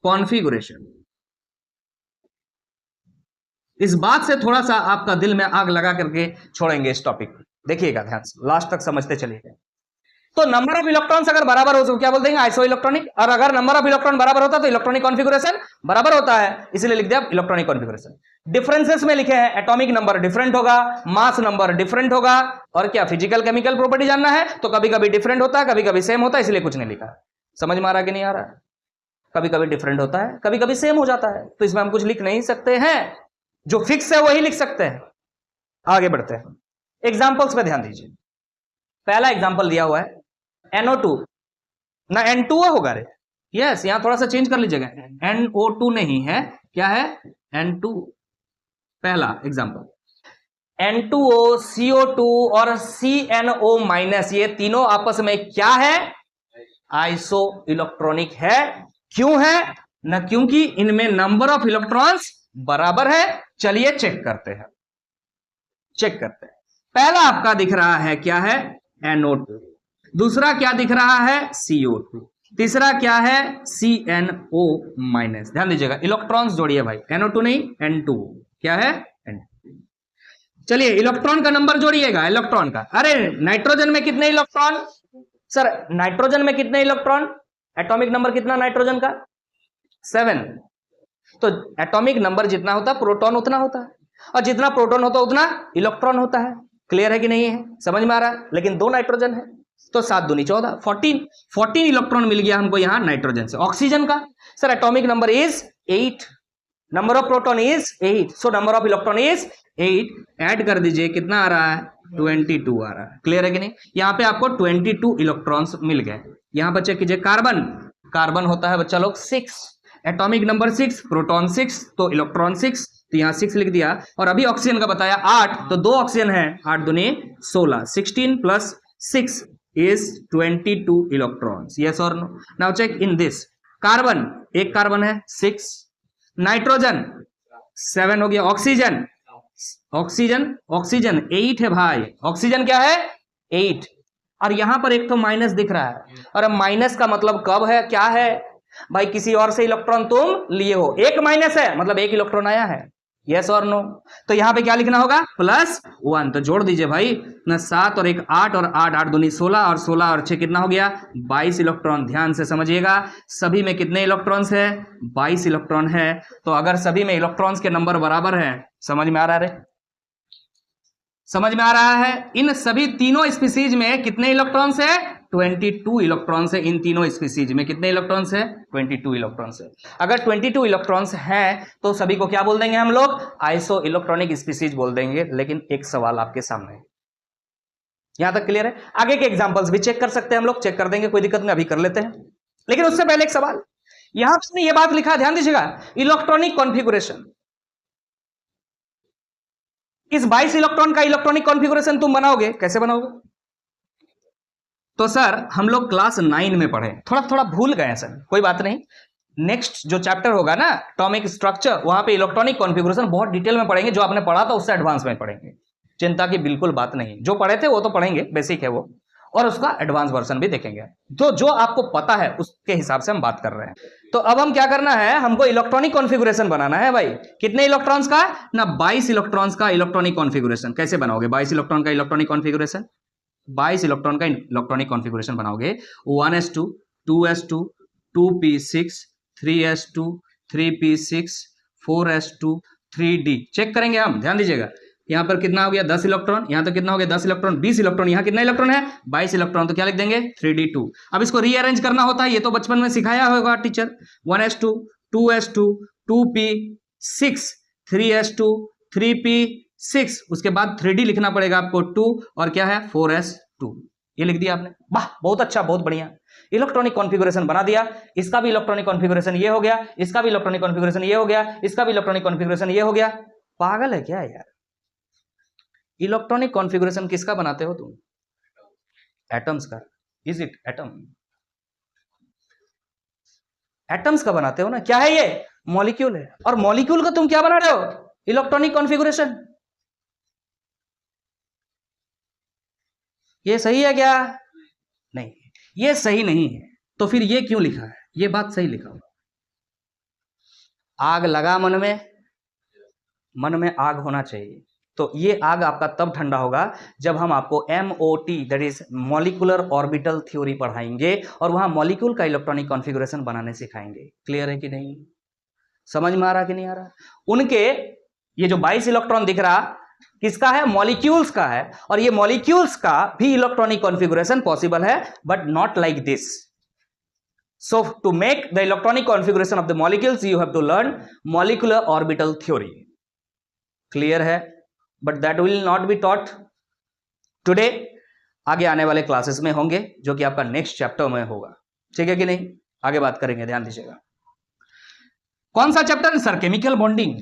configuration. इस बात से थोड़ा सा आपका दिल में आग लगा करके छोड़ेंगे इस टॉपिक को। देखिएगा ध्यान से, लास्ट तक समझते चलिएगा। तो नंबर ऑफ इलेक्ट्रॉन्स अगर बराबर हो तो क्या बोल देंगे? Iso electronic. और अगर नंबर ऑफ इलेक्ट्रॉन बराबर होता है तो इलेक्ट्रॉनिक कॉन्फ़िगरेशन बराबर होता है, इसलिए लिख दिया इलेक्ट्रॉनिक कॉन्फ़िगरेशन। डिफरेंसेस में लिखे हैं, एटॉमिक नंबर डिफरेंट होगा, मास नंबर डिफरेंट होगा, और क्या फिजिकल केमिकल प्रॉपर्टी जानना है तो कभी कभी डिफरेंट होता है, कभी कभी सेम होता है, इसलिए कुछ नहीं लिखा। समझ में आ रहा है कि नहीं आ रहा है? कभी कभी डिफरेंट होता है, कभी कभी सेम हो जाता है, तो इसमें हम कुछ लिख नहीं सकते हैं, जो फिक्स है वही लिख सकते हैं। आगे बढ़ते हैं, एग्जाम्पल्स पे ध्यान दीजिए। पहला एग्जाम्पल दिया हुआ है NO2 ना N2O होगा रे। यस, यहां थोड़ा सा चेंज कर लीजिएगा, NO2 नहीं है, क्या है? N2। पहला एग्जाम्पल N2O, CO2 और CNO माइनस, ये तीनों आपस में क्या है? आइसो इलेक्ट्रॉनिक है। क्यों है? ना क्योंकि इनमें नंबर ऑफ इलेक्ट्रॉन्स बराबर है। चलिए चेक करते हैं, चेक करते हैं। पहला आपका दिख रहा है क्या है? NO2। दूसरा क्या दिख रहा है? CO2। तीसरा क्या है? CNO minus. ध्यान दीजिएगा, इलेक्ट्रॉन्स जोड़िए भाई, NO2 नहीं N2। क्या है? N2। चलिए इलेक्ट्रॉन का नंबर जोड़िएगा, इलेक्ट्रॉन का। अरे नाइट्रोजन में कितने इलेक्ट्रॉन? सर नाइट्रोजन में कितने इलेक्ट्रॉन? एटॉमिक नंबर कितना नाइट्रोजन का? 7। तो एटॉमिक नंबर जितना होता है प्रोटॉन उतना होता है, और जितना प्रोटॉन होता है उतना इलेक्ट्रॉन होता है। क्लियर है कि नहीं है? समझ में आ रहा है? लेकिन 2 नाइट्रोजन है तो 7 दूनी 14, 14 इलेक्ट्रॉन मिल गया हमको यहां नाइट्रोजन से। ऑक्सीजन का sir atomic number is 8, number of proton is 8, so number of electron is 8। Add कर दीजिए, कितना आ रहा है? 22 आ रहा है। क्लियर है कि नहीं? यहां पे आपको 22 इलेक्ट्रॉन्स मिल गए। यहां पर चेक कीजिए, कार्बन, कार्बन होता है बच्चा लोग 6, एटॉमिक नंबर 6, प्रोटॉन 6, तो इलेक्ट्रॉन 6, तो यहां 6 लिख दिया। और अभी ऑक्सीजन का बताया 8, तो 2 ऑक्सीजन है, 8 दूनी 16, 16 plus 6 is 22 electrons. Yes or no? Now check in this. Carbon, एक कार्बन है 6, नाइट्रोजन 7 हो गया, ऑक्सीजन, ऑक्सीजन 8 है भाई। ऑक्सीजन क्या है? 8। और यहां पर एक तो माइनस दिख रहा है, और अब माइनस का मतलब कब है? क्या है भाई? किसी और से इलेक्ट्रॉन तुम लिए हो, एक माइनस है मतलब एक इलेक्ट्रॉन आया है। यस और नो। तो यहां पे क्या लिखना होगा, +1। तो जोड़ दीजिए भाई ना, 7 और 1 8 और 8 8 दूनी 16 और 16 और 6 कितना हो गया, 22 इलेक्ट्रॉन। ध्यान से समझिएगा, सभी में कितने इलेक्ट्रॉन्स है, 22 इलेक्ट्रॉन है। तो अगर सभी में इलेक्ट्रॉन्स के नंबर बराबर है, समझ में आ रहा है, समझ में आ रहा है, इन सभी तीनों स्पीसीज में कितने इलेक्ट्रॉन्स है, 22 इलेक्ट्रॉन्स है। इन तीनों स्पीसीज में कितने इलेक्ट्रॉन्स है, 22 इलेक्ट्रॉन्स है। अगर 22 इलेक्ट्रॉन्स हैं तो सभी को क्या बोल देंगे हम लोग, आइसो इलेक्ट्रॉनिक स्पीसीज बोल देंगे। लेकिन एक सवाल आपके सामने, यहां तक क्लियर है? आगे के एग्जांपल्स भी चेक कर सकते हैं हम लोग, चेक कर देंगे, कोई दिक्कत नहीं, अभी कर लेते हैं। लेकिन उससे पहले एक सवाल, यहां पर ये बात लिखा, ध्यान दीजिएगा, इलेक्ट्रॉनिक कॉन्फ़िगरेशन। इस 22 इलेक्ट्रॉन का इलेक्ट्रॉनिक कॉन्फ़िगरेशन तुम बनाओगे, कैसे बनाओगे? तो सर हम लोग क्लास 9 में पढ़े, थोड़ा थोड़ा भूल गए सर, कोई बात नहीं। नेक्स्ट जो चैप्टर होगा ना, एटॉमिक स्ट्रक्चर, वहां पे इलेक्ट्रॉनिक कॉन्फ़िगरेशन बहुत डिटेल में पढ़ेंगे। जो आपने पढ़ा था उससे एडवांस में पढ़ेंगे, चिंता की बिल्कुल बात नहीं। जो पढ़े थे वो तो पढ़ेंगे, बेसिक है वो, और उसका एडवांस वर्जन भी देखेंगे। तो जो आपको पता है उसके हिसाब से हम बात कर रहे हैं। तो अब हम क्या करना है, हमको इलेक्ट्रॉनिक कॉन्फ़िगरेशन बनाना है भाई। कितने इलेक्ट्रॉन्स का ना, 22 इलेक्ट्रॉन्स का इलेक्ट्रॉनिक कॉन्फ़िगरेशन। कैसे बनाओगे 22 इलेक्ट्रॉन का इलेक्ट्रॉनिक कॉन्फ़िगरेशन? 22 इलेक्ट्रॉन का इलेक्ट्रॉनिक कॉन्फ़िगरेशन बनाओगे, 1s2 2s2 2p6 3s2 3p6 4s2 3d। Check करेंगे हम, ध्यान दीजिएगा, यहां पर कितना हो गया, 10 इलेक्ट्रॉन, यहां तो कितना हो गया, 10 इलेक्ट्रॉन, 20 इलेक्ट्रॉन, यहां कितना इलेक्ट्रॉन है, 22 इलेक्ट्रॉन। तो क्या लिख देंगे, 3d2। अब इसको रीअरेंज करना होता है, ये तो बचपन में सिखाया होगा teacher, 1s2 2s2 2p6 3s2 3p6, उसके बाद 3d लिखना पड़ेगा आपको, 2 और क्या है 4s2। ये लिख दिया आपने, वाह बहुत अच्छा, बहुत बढ़िया, इलेक्ट्रॉनिक कॉन्फ़िगरेशन बना दिया। इसका भी इलेक्ट्रॉनिक कॉन्फ़िगरेशन ये हो गया, इसका भी इलेक्ट्रॉनिक कॉन्फ़िगरेशन ये हो गया, इसका भी इलेक्ट्रॉनिक कॉन्फ़िगरेशन ये हो गया। पागल है क्या यार? इलेक्ट्रॉनिक कॉन्फ़िगरेशन किसका बनाते हो तुम? एटम्स का। Is it atom? एटम्स का बनाते हो ना। क्या है ये? मॉलिक्यूल है। और मॉलिक्यूल का तुम क्या बना रहे हो? Electronic configuration. ये सही है क्या? नहीं, ये सही नहीं है। तो फिर ये क्यों लिखा है? ये बात सही लिखा हो। आग लगा मन में, मन में आग होना चाहिए। तो ये आग आपका तब ठंडा होगा जब हम आपको MOT, that is molecular orbital theory पढ़ाएंगे, और वहां मॉलिक्यूल का इलेक्ट्रॉनिक कॉन्फ़िगरेशन बनाने सिखाएंगे। क्लियर है कि नहीं? समझ में आ रहा कि नहीं आ रहा? उनके ये जो 22 इलेक्ट्रॉन दिख रहा किसका है? मॉलिक्यूल्स का है। और ये मॉलिक्यूल्स का भी इलेक्ट्रॉनिक कॉन्फ़िगरेशन पॉसिबल है, but not like this. So to make the electronic configuration of the molecules, you have to learn molecular orbital theory. Clear है? But that will not be taught today. आगे आने वाले क्लासेस में होंगे, जो कि आपका नेक्स्ट चैप्टर में होगा। ठीक है कि नहीं? आगे बात करेंगे, ध्यान दीजिएगा। कौन सा चैप्टर सर? Chemical bonding.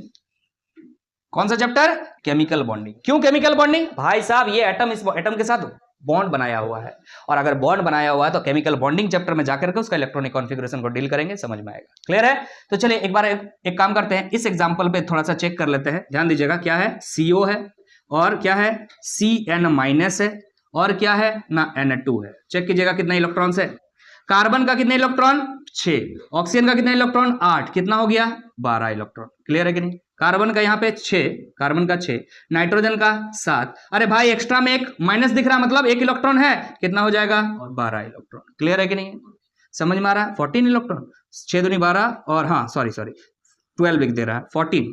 कौन सा चैप्टर? Chemical bonding. क्यों केमिकल बॉन्डिंग? भाई साहब ये एटम इस एटम के साथ बॉन्ड बनाया हुआ है, और अगर बॉन्ड बनाया हुआ है तो केमिकल बॉन्डिंग चैप्टर में जाकर के उसका इलेक्ट्रॉनिक कॉन्फ़िगरेशन को डील करेंगे, समझ में आएगा। क्लियर है? तो चलिए एक बार एक काम करते हैं, इस एग्जांपल पे थोड़ा सा चेक कर लेते हैं। ध्यान दीजिएगा, क्या है? CO है, और क्या है? CN- है, और क्या है ना, N2 है। चेक कीजिएगा कितने इलेक्ट्रॉन्स है। कार्बन का कितने इलेक्ट्रॉन? 6। ऑक्सीजन का कितने इलेक्ट्रॉन? 8। कितना हो गया? 12 इलेक्ट्रॉन। क्लियर है कि नहीं? कार्बन का यहाँ पे 6, कार्बन का 6, नाइट्रोजन का 7। अरे भाई एक्स्ट्रा में एक माइनस दिख रहा, मतलब 1 इलेक्ट्रॉन है, कितना हो जाएगा? 12 इलेक्ट्रॉन। क्लियर है कि नहीं? समझ में आ रहा है? 14 इलेक्ट्रॉन, 6 दूनी 12, और हाँ सॉरी 12 लिख दे रहा है, 14।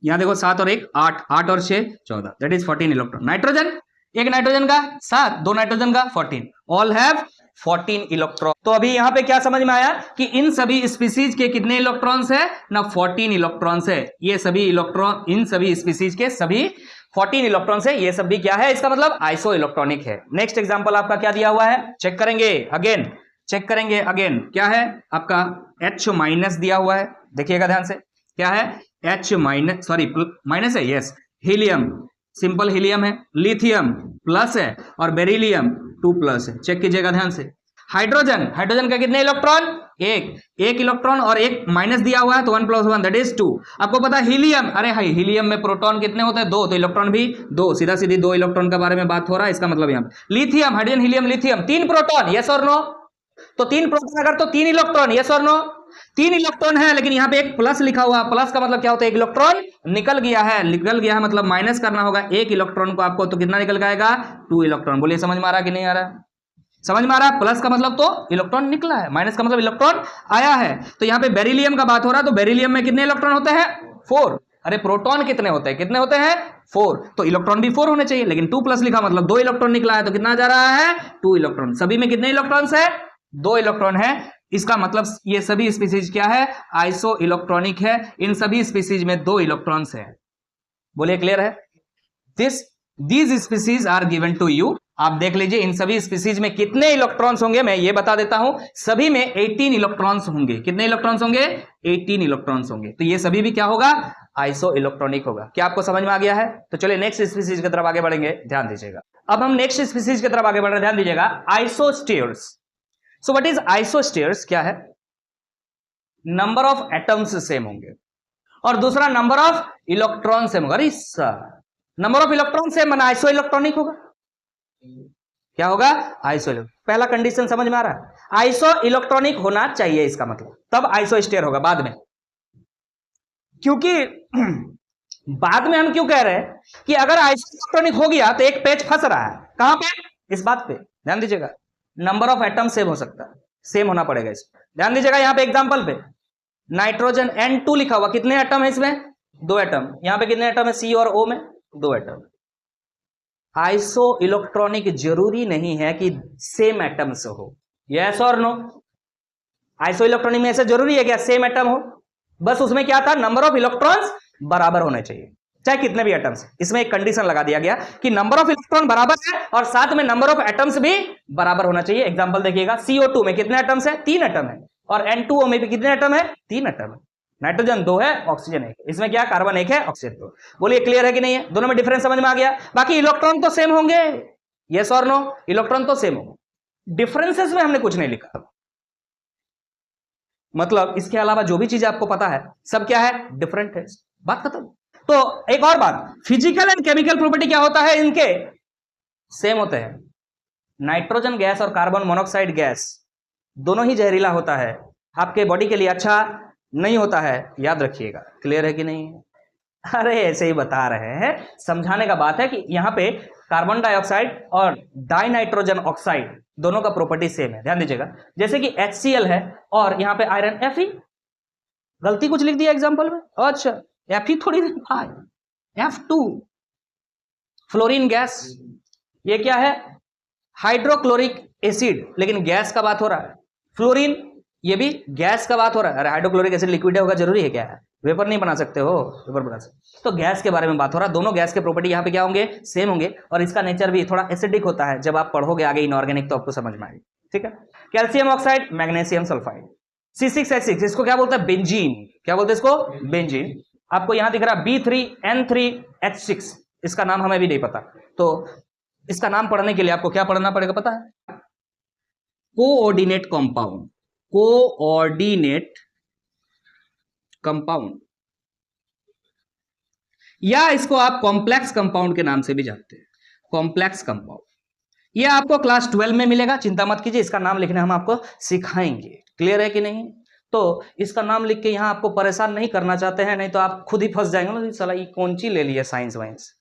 यहाँ देखो 7 और 1 8, 8 और 6 14, दैट इज 14 इलेक्ट्रॉन। नाइट्रोजन, एक नाइट्रोजन का 7, 2 नाइट्रोजन का 14, ऑल हैव 14 इलेक्ट्रॉन। तो अभी यहां पे क्या समझ में आया कि इन सभी स्पीसीज के कितने इलेक्ट्रॉन्स है ना, 14 इलेक्ट्रॉन्स है। ये सभी इलेक्ट्रॉन, इन सभी स्पीसीज के सभी 14 इलेक्ट्रॉन्स है। ये सब भी क्या है? इसका मतलब आइसो इलेक्ट्रॉनिक है। नेक्स्ट एग्जांपल आपका क्या दिया हुआ है? चेक करेंगे अगेन, चेक करेंगे अगेन। क्या है आपका? H- दिया हुआ है, देखिएगा ध्यान से। क्या है? H- सॉरी माइनस है, यस। हीलियम, सिंपल हीलियम है। लिथियम प्लस है, और बेरिलियम 2+ है। चेक कीजिएगा ध्यान से। हाइड्रोजन, हाइड्रोजन का कितने इलेक्ट्रॉन? एक इलेक्ट्रॉन, और एक माइनस दिया हुआ है, तो 1 + 1 दैट इज 2। आपको पता है हीलियम, अरे हाई हीलियम में प्रोटॉन कितने होते हैं? 2, तो इलेक्ट्रॉन भी 2। सीधा सीधी 2 इलेक्ट्रॉन के बारे में बात हो रहा है, इसका मतलब यहाँ पे। Lithium, hydrogen helium lithium 3 proton, yes और नो? तो 3 प्रोटॉन अगर तो 3 इलेक्ट्रॉन, यस और नो? 3 इलेक्ट्रॉन है, लेकिन यहाँ पे एक प्लस लिखा हुआ, प्लस का मतलब क्या होता है, एक इलेक्ट्रॉन निकल गया है मतलब माइनस करना होगा एक इलेक्ट्रॉन को आपको, तो कितना निकल आएगा 2 इलेक्ट्रॉन। बोलिए समझ में आ रहा है कि नहीं आ रहा है? समझ में आ रहा है? प्लस का मतलब तो इलेक्ट्रॉन निकला है, माइनस का मतलब इलेक्ट्रॉन आया है। तो यहाँ पे बेरिलियम का बात हो रहा है, तो बेरिलियम में कितने इलेक्ट्रॉन होते हैं 4। अरे प्रोटॉन कितने होते हैं, कितने होते हैं 4, तो इलेक्ट्रॉन भी 4 होने चाहिए, लेकिन 2 प्लस लिखा मतलब 2 इलेक्ट्रॉन निकला है, तो कितना जा रहा है 2 इलेक्ट्रॉन। सभी में कितने इलेक्ट्रॉन्स है 2 इलेक्ट्रॉन है। इसका मतलब ये सभी स्पीसीज क्या है आइसो इलेक्ट्रॉनिक है, इन सभी स्पीसीज में 2 इलेक्ट्रॉन्स है। बोलिए क्लियर है? These species are given to you. आप देख लीजिए इन सभी स्पीसीज में कितने इलेक्ट्रॉन्स होंगे, मैं ये बता देता हूं, सभी में 18 इलेक्ट्रॉन्स होंगे। कितने इलेक्ट्रॉन्स होंगे 18 इलेक्ट्रॉन्स होंगे। तो ये सभी भी क्या होगा आइसो इलेक्ट्रॉनिक होगा। क्या आपको समझ में आ गया है? तो चलिए नेक्स्ट स्पीसीज की तरफ आगे बढ़ेंगे, ध्यान दीजिएगा। अब हम नेक्स्ट स्पीसीज की तरफ आगे बढ़ रहे हैं, ध्यान दीजिएगा। Isosteres. So what is isosteres? क्या है? नंबर ऑफ एटम्स सेम होंगे और दूसरा नंबर ऑफ इलेक्ट्रॉन सेम होगा। अरे नंबर ऑफ इलेक्ट्रॉन सेम बना आइसो इलेक्ट्रॉनिक होगा। क्या होगा आइसो इलेक्ट्रॉनिक। पहला कंडीशन समझ में आ रहा है? आइसो इलेक्ट्रॉनिक होना चाहिए इसका मतलब, तब आइसोस्टेयर होगा बाद में। क्योंकि बाद में हम क्यों कह रहे हैं कि अगर आइसो इलेक्ट्रॉनिक हो गया तो एक पेज फंस रहा है, कहां पे? इस बात पे ध्यान दीजिएगा। नंबर ऑफ एटम सेम हो सकता है, सेम होना पड़ेगा इसमें। ध्यान दीजिएगा यहां पे एग्जांपल पे नाइट्रोजन N2 लिखा हुआ, कितने एटम है इसमें 2 एटम। यहां पे कितने एटम है C और O में 2 एटम। आइसो इलेक्ट्रॉनिक जरूरी नहीं है कि सेम एटम्स हो, यस और नो? आइसो इलेक्ट्रॉनिक में ऐसा जरूरी है क्या सेम एटम हो? बस उसमें क्या था नंबर ऑफ इलेक्ट्रॉन्स बराबर होने चाहिए चाहे कितने भी एटम्स। इसमें एक कंडीशन लगा दिया गया कि नंबर ऑफ इलेक्ट्रॉन बराबर है और साथ में नंबर ऑफ एटम्स भी बराबर होना चाहिए। एग्जांपल देखिएगा CO2 में कितने एटम्स है 3 एटम है, और N2O में भी कितने एटम है 3 एटम है। नाइट्रोजन 2 है, ऑक्सीजन 1, इसमें क्या कार्बन 1 है, ऑक्सीजन 2। बोलिए क्लियर है कि नहीं है? दोनों में डिफरेंस समझ में आ गया? बाकी इलेक्ट्रॉन तो सेम होंगे, यस और नो? इलेक्ट्रॉन तो सेम होंगे, डिफरेंसेस में हमने कुछ नहीं लिखा। मतलब इसके अलावा जो भी चीज आपको पता है सब क्या है डिफरेंट है, बात खत्म। तो एक और बात, फिजिकल एंड केमिकल प्रॉपर्टी क्या होता है इनके सेम होते हैं। नाइट्रोजन गैस और कार्बन मोनोऑक्साइड गैस दोनों ही जहरीला होता है, आपके बॉडी के लिए अच्छा नहीं होता है, याद रखिएगा। क्लियर है कि नहीं? अरे ऐसे ही बता रहे हैं, समझाने का बात है कि यहां पे कार्बन डाइऑक्साइड और डाई नाइट्रोजन ऑक्साइड दोनों का प्रॉपर्टी सेम है। ध्यान दीजिएगा, जैसे कि HCl है और यहां पे आयरन Fe, गलती कुछ लिख दिया एग्जांपल में, अच्छा Fe थोड़ी भाई F2। फ्लोरीन गैस, ये क्या है हाइड्रोक्लोरिक एसिड, लेकिन गैस का बात हो रहा है। फ्लोरीन ये भी गैस का बात हो रहा है। अरे हाइड्रोक्लोरिक एसिड लिक्विड होगा जरूरी है क्या? है वेपर नहीं बना सकते हो, वेपर बना सकते। तो गैस के बारे में बात हो रहा है, दोनों गैस के प्रॉपर्टी यहाँ पे क्या होंगे सेम होंगे, और इसका नेचर भी थोड़ा एसिडिक होता है। जब आप पढ़ोगे आगे इनऑर्गेनिक तो आपको समझ में आएगी, ठीक है। Calcium oxide, magnesium sulphide, C6H6, इसको क्या बोलते हैं बेंजीन। क्या बोलते हैं इसको? बेंजीन। आपको यहां दिख रहा B3N3H6, इसका नाम हमें भी नहीं पता, तो इसका नाम पढ़ने के लिए आपको क्या पढ़ना पड़ेगा पता है? कोऑर्डिनेट कंपाउंड, कोऑर्डिनेट कंपाउंड, या इसको आप कॉम्प्लेक्स कंपाउंड के नाम से भी जानते हैं, कॉम्प्लेक्स कंपाउंड। ये आपको क्लास 12 में मिलेगा, चिंता मत कीजिए, इसका नाम लिखने हम आपको सिखाएंगे। क्लियर है कि नहीं? तो इसका नाम लिख के यहां आपको परेशान नहीं करना चाहते हैं, नहीं तो आप खुद ही फंस जाएंगे ना, साला ये कौन सी ले लिया साइंस वाइंस।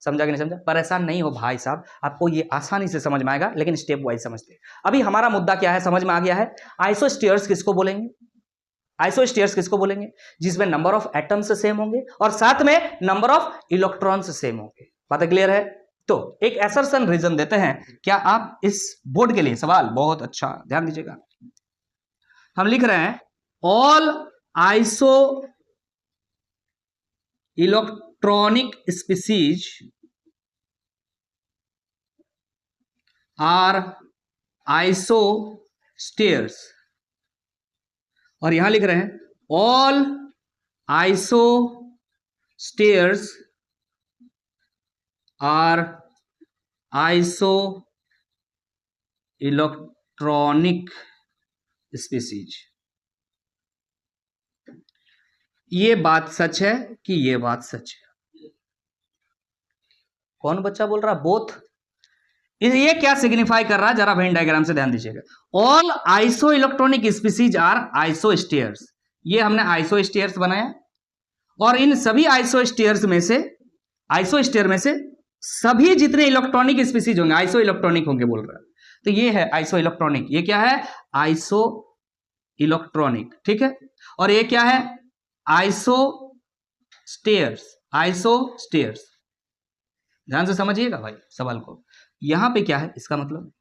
समझा कि नहीं समझा? परेशान नहीं हो भाई साहब, आपको ये आसानी से समझ में आएगा, लेकिन स्टेप वाइज समझते हैं। अभी हमारा मुद्दा क्या है समझ में आ गया है। आइसोस्टेयर्स किसको बोलेंगे? आइसोस्टेयर्स किसको बोलेंगे? जिसमें नंबर ऑफ एटम्स सेम होंगे और साथ में नंबर ऑफ इलेक्ट्रॉन्स सेम होंगे। बात क्लियर है? तो एक असर्शन रीजन देते हैं। क्या आप इस बोर्ड के लिए सवाल, बहुत अच्छा ध्यान दीजिएगा। हम लिख रहे हैं all iso electronic species are isosteres, और यहां लिख रहे हैं all isosteres are iso electronic species. ये बात सच है कि ये बात सच है? कौन बच्चा बोल रहा बोथ? ये क्या सिग्निफाई कर रहा है, जरा वेन डायग्राम से ध्यान दीजिएगा। All iso electronic species are isosteres, ये हमने आइसोस्टेयर्स बनाया, और इन सभी आइसोस्टेयर्स में से, आइसोस्टेयर में से सभी जितने इलेक्ट्रॉनिक स्पीसीज होंगे आइसो इलेक्ट्रॉनिक होंगे बोल रहा है। तो ये है आइसो इलेक्ट्रॉनिक, ये क्या है, आइसो इलेक्ट्रॉनिक, ठीक है। और ये क्या है, आइसोस्टेयर्स, आइसोस्टेयर्स। ध्यान से समझिएगा भाई सवाल को, यहां पे क्या है इसका मतलब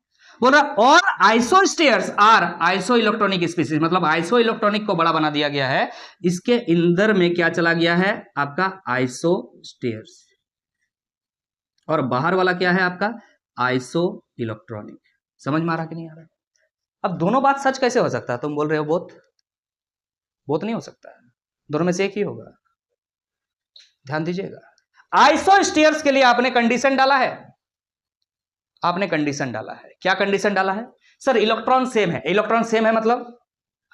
बोल रहा, और आइसोस्टेयर्स आर आइसो इलेक्ट्रॉनिक स्पीसीज, मतलब आइसो इलेक्ट्रॉनिक को बड़ा बना दिया गया है, इसके अंदर में क्या चला गया है आपका आइसोस्टेयर्स, और बाहर वाला क्या है आपका आइसो इलेक्ट्रॉनिक। समझ में आ रहा कि नहीं आ रहा? अब दोनों बात सच कैसे हो सकता है, तुम बोल रहे हो बोथ, बोथ नहीं हो सकता है, दोनों में से एक ही होगा। ध्यान दीजिएगा, आइसोस्टेयर्स के लिए आपने कंडीशन डाला है, आपने कंडीशन डाला है, क्या कंडीशन डाला है सर, इलेक्ट्रॉन सेम है, इलेक्ट्रॉन सेम है मतलब,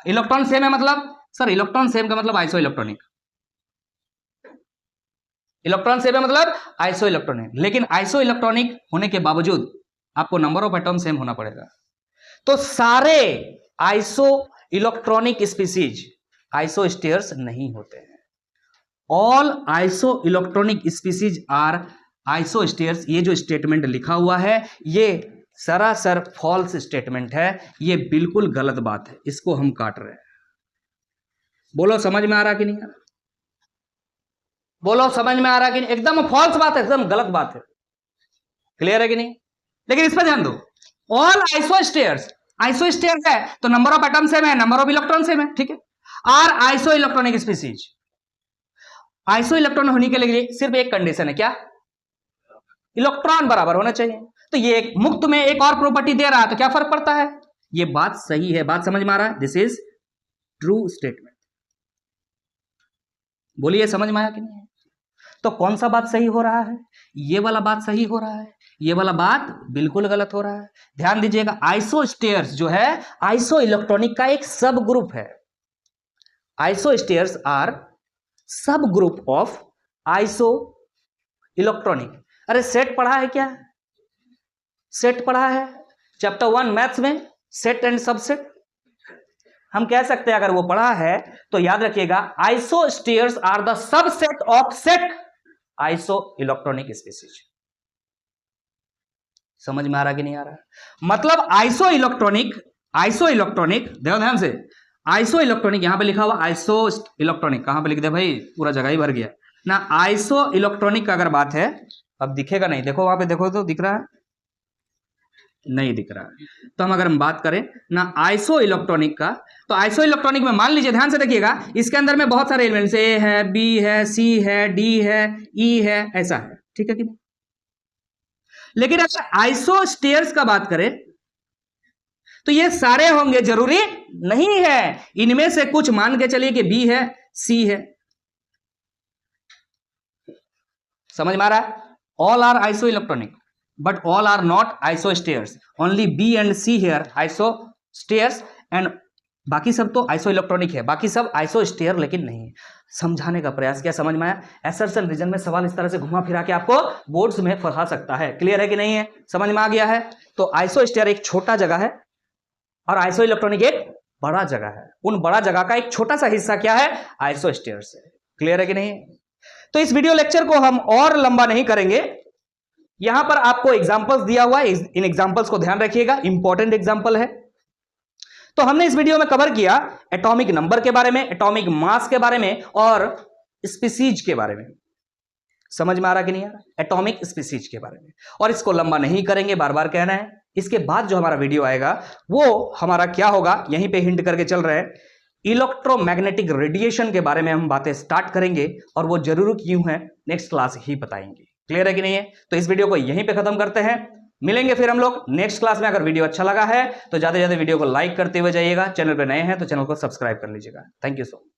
इलेक्ट्रॉन सेम है मतलब सर, इलेक्ट्रॉन सेम का मतलब आइसो इलेक्ट्रॉनिक, इलेक्ट्रॉन सेम है मतलब आइसो इलेक्ट्रॉनिक, लेकिन आइसो इलेक्ट्रॉनिक होने के बावजूद आपको नंबर ऑफ एटॉम सेम होना पड़ेगा। तो सारे आइसो इलेक्ट्रॉनिक स्पीसीज आइसोस्टेयर्स नहीं होते हैं, all iso electronic species are isosteres. ये जो स्टेटमेंट लिखा हुआ है ये सरासर फॉल्स स्टेटमेंट है, ये बिल्कुल गलत बात है, इसको हम काट रहे हैं। बोलो समझ में आ रहा कि नहीं आ रहा, बोलो समझ में आ रहा कि नहीं, एकदम फॉल्स बात है, एकदम गलत बात है, क्लियर है कि नहीं। लेकिन इस पर ध्यान दो, ऑल आइसोस्टेयर्स, आइसोस्टेयर्स है तो नंबर ऑफ एटम सेम है, नंबर ऑफ इलेक्ट्रॉन सेम है, ठीक है। Are iso electronic species, iso electron होने के लिए सिर्फ एक कंडीशन है, क्या, इलेक्ट्रॉन बराबर होना चाहिए। तो ये एक मुक्त में एक और प्रॉपर्टी दे रहा है, तो क्या फर्क पड़ता है, ये बात सही है, बात समझ में आ रहा है, दिस इज ट्रू स्टेटमेंट। बोलिए समझ में आया कि नहीं? तो कौन सा बात सही हो रहा है, ये वाला बात सही हो रहा है, ये वाला बात बिल्कुल गलत हो रहा है। ध्यान दीजिएगा, आइसोस्टेयर्स जो है आइसो इलेक्ट्रॉनिक का एक सब ग्रुप है, आइसोस्टेयर्स आर सब ग्रुप ऑफ आइसो इलेक्ट्रॉनिक। अरे सेट पढ़ा है क्या, सेट पढ़ा है चैप्टर 1 मैथ्स में, सेट एंड सबसेट। हम कह सकते हैं अगर वो पढ़ा है तो याद रखिएगा, isosteres are the subset of set iso electronic species. समझ में आ रहा कि नहीं आ रहा, मतलब आइसो इलेक्ट्रॉनिक, आइसो इलेक्ट्रॉनिक देखो ध्यान से, आइसो इलेक्ट्रॉनिक यहां पे लिखा हुआ आइसो इलेक्ट्रॉनिक, कहां पे लिख दे भाई, पूरा जगह ही भर गया ना। आइसो इलेक्ट्रॉनिक का अगर बात है, अब दिखेगा नहीं, देखो वहां पे देखो तो दिख रहा है, नहीं दिख रहा है। तो हम अगर हम बात करें ना आइसो इलेक्ट्रॉनिक का, तो आइसो इलेक्ट्रॉनिक में मान लीजिए, ध्यान से देखिएगा, इसके अंदर में बहुत सारे एलिमेंट्स, ए है, बी है, सी है, डी है, ई है, ऐसा है, ठीक है कि नहीं। लेकिन अगर आइसोस्टेयर्स का बात करें तो ये सारे होंगे, जरूरी नहीं है, इनमें से कुछ मान के चलिए कि बी है, सी है। समझ में आ रहा है, all are iso electronic but all are not isosteers, only B and C here isosteers and बाकी सब तो आइसो इलेक्ट्रॉनिक है, बाकी सब आइसोस्टेयर लेकिन नहीं है। समझाने का प्रयास किया, समझ में आया। एसर्शन रीजन में सवाल इस तरह से घुमा फिरा के आपको बोर्ड्स में फंसा सकता है, क्लियर है कि नहीं है, समझ में आ गया है। तो आइसोस्टेयर एक छोटा जगह है और आइसो इलेक्ट्रॉनिक एक बड़ा जगह है, उन बड़ा जगह का एक छोटा सा हिस्सा क्या है, आइसोस्टेयर्स है, क्लियर है कि नहीं। तो इस वीडियो लेक्चर को हम और लंबा नहीं करेंगे, यहां पर आपको एग्जांपल्स दिया हुआ है, इन एग्जांपल्स को ध्यान रखिएगा, इंपॉर्टेंट एग्जांपल है। तो हमने इस वीडियो में कवर किया एटॉमिक नंबर के बारे में, एटॉमिक मास के बारे में और स्पीसीज के बारे में। समझ में आ रहा कि नहीं आ रहा, एटॉमिक स्पीसीज के बारे में। और इसको लंबा नहीं करेंगे, बार बार कहना है। इसके बाद जो हमारा वीडियो आएगा वो हमारा क्या होगा, यहीं पे हिंट करके चल रहे हैं, इलेक्ट्रोमैग्नेटिक रेडिएशन के बारे में हम बातें स्टार्ट करेंगे, और वो जरूर क्यों है नेक्स्ट क्लास ही बताएंगे, क्लियर है कि नहीं है। तो इस वीडियो को यहीं पे खत्म करते हैं, मिलेंगे फिर हम लोग नेक्स्ट क्लास में। अगर वीडियो अच्छा लगा है तो ज्यादा से ज्यादा वीडियो को लाइक करते हुए जाइएगा, चैनल पे नए हैं तो चैनल को सब्सक्राइब कर लीजिएगा। Thank you so much.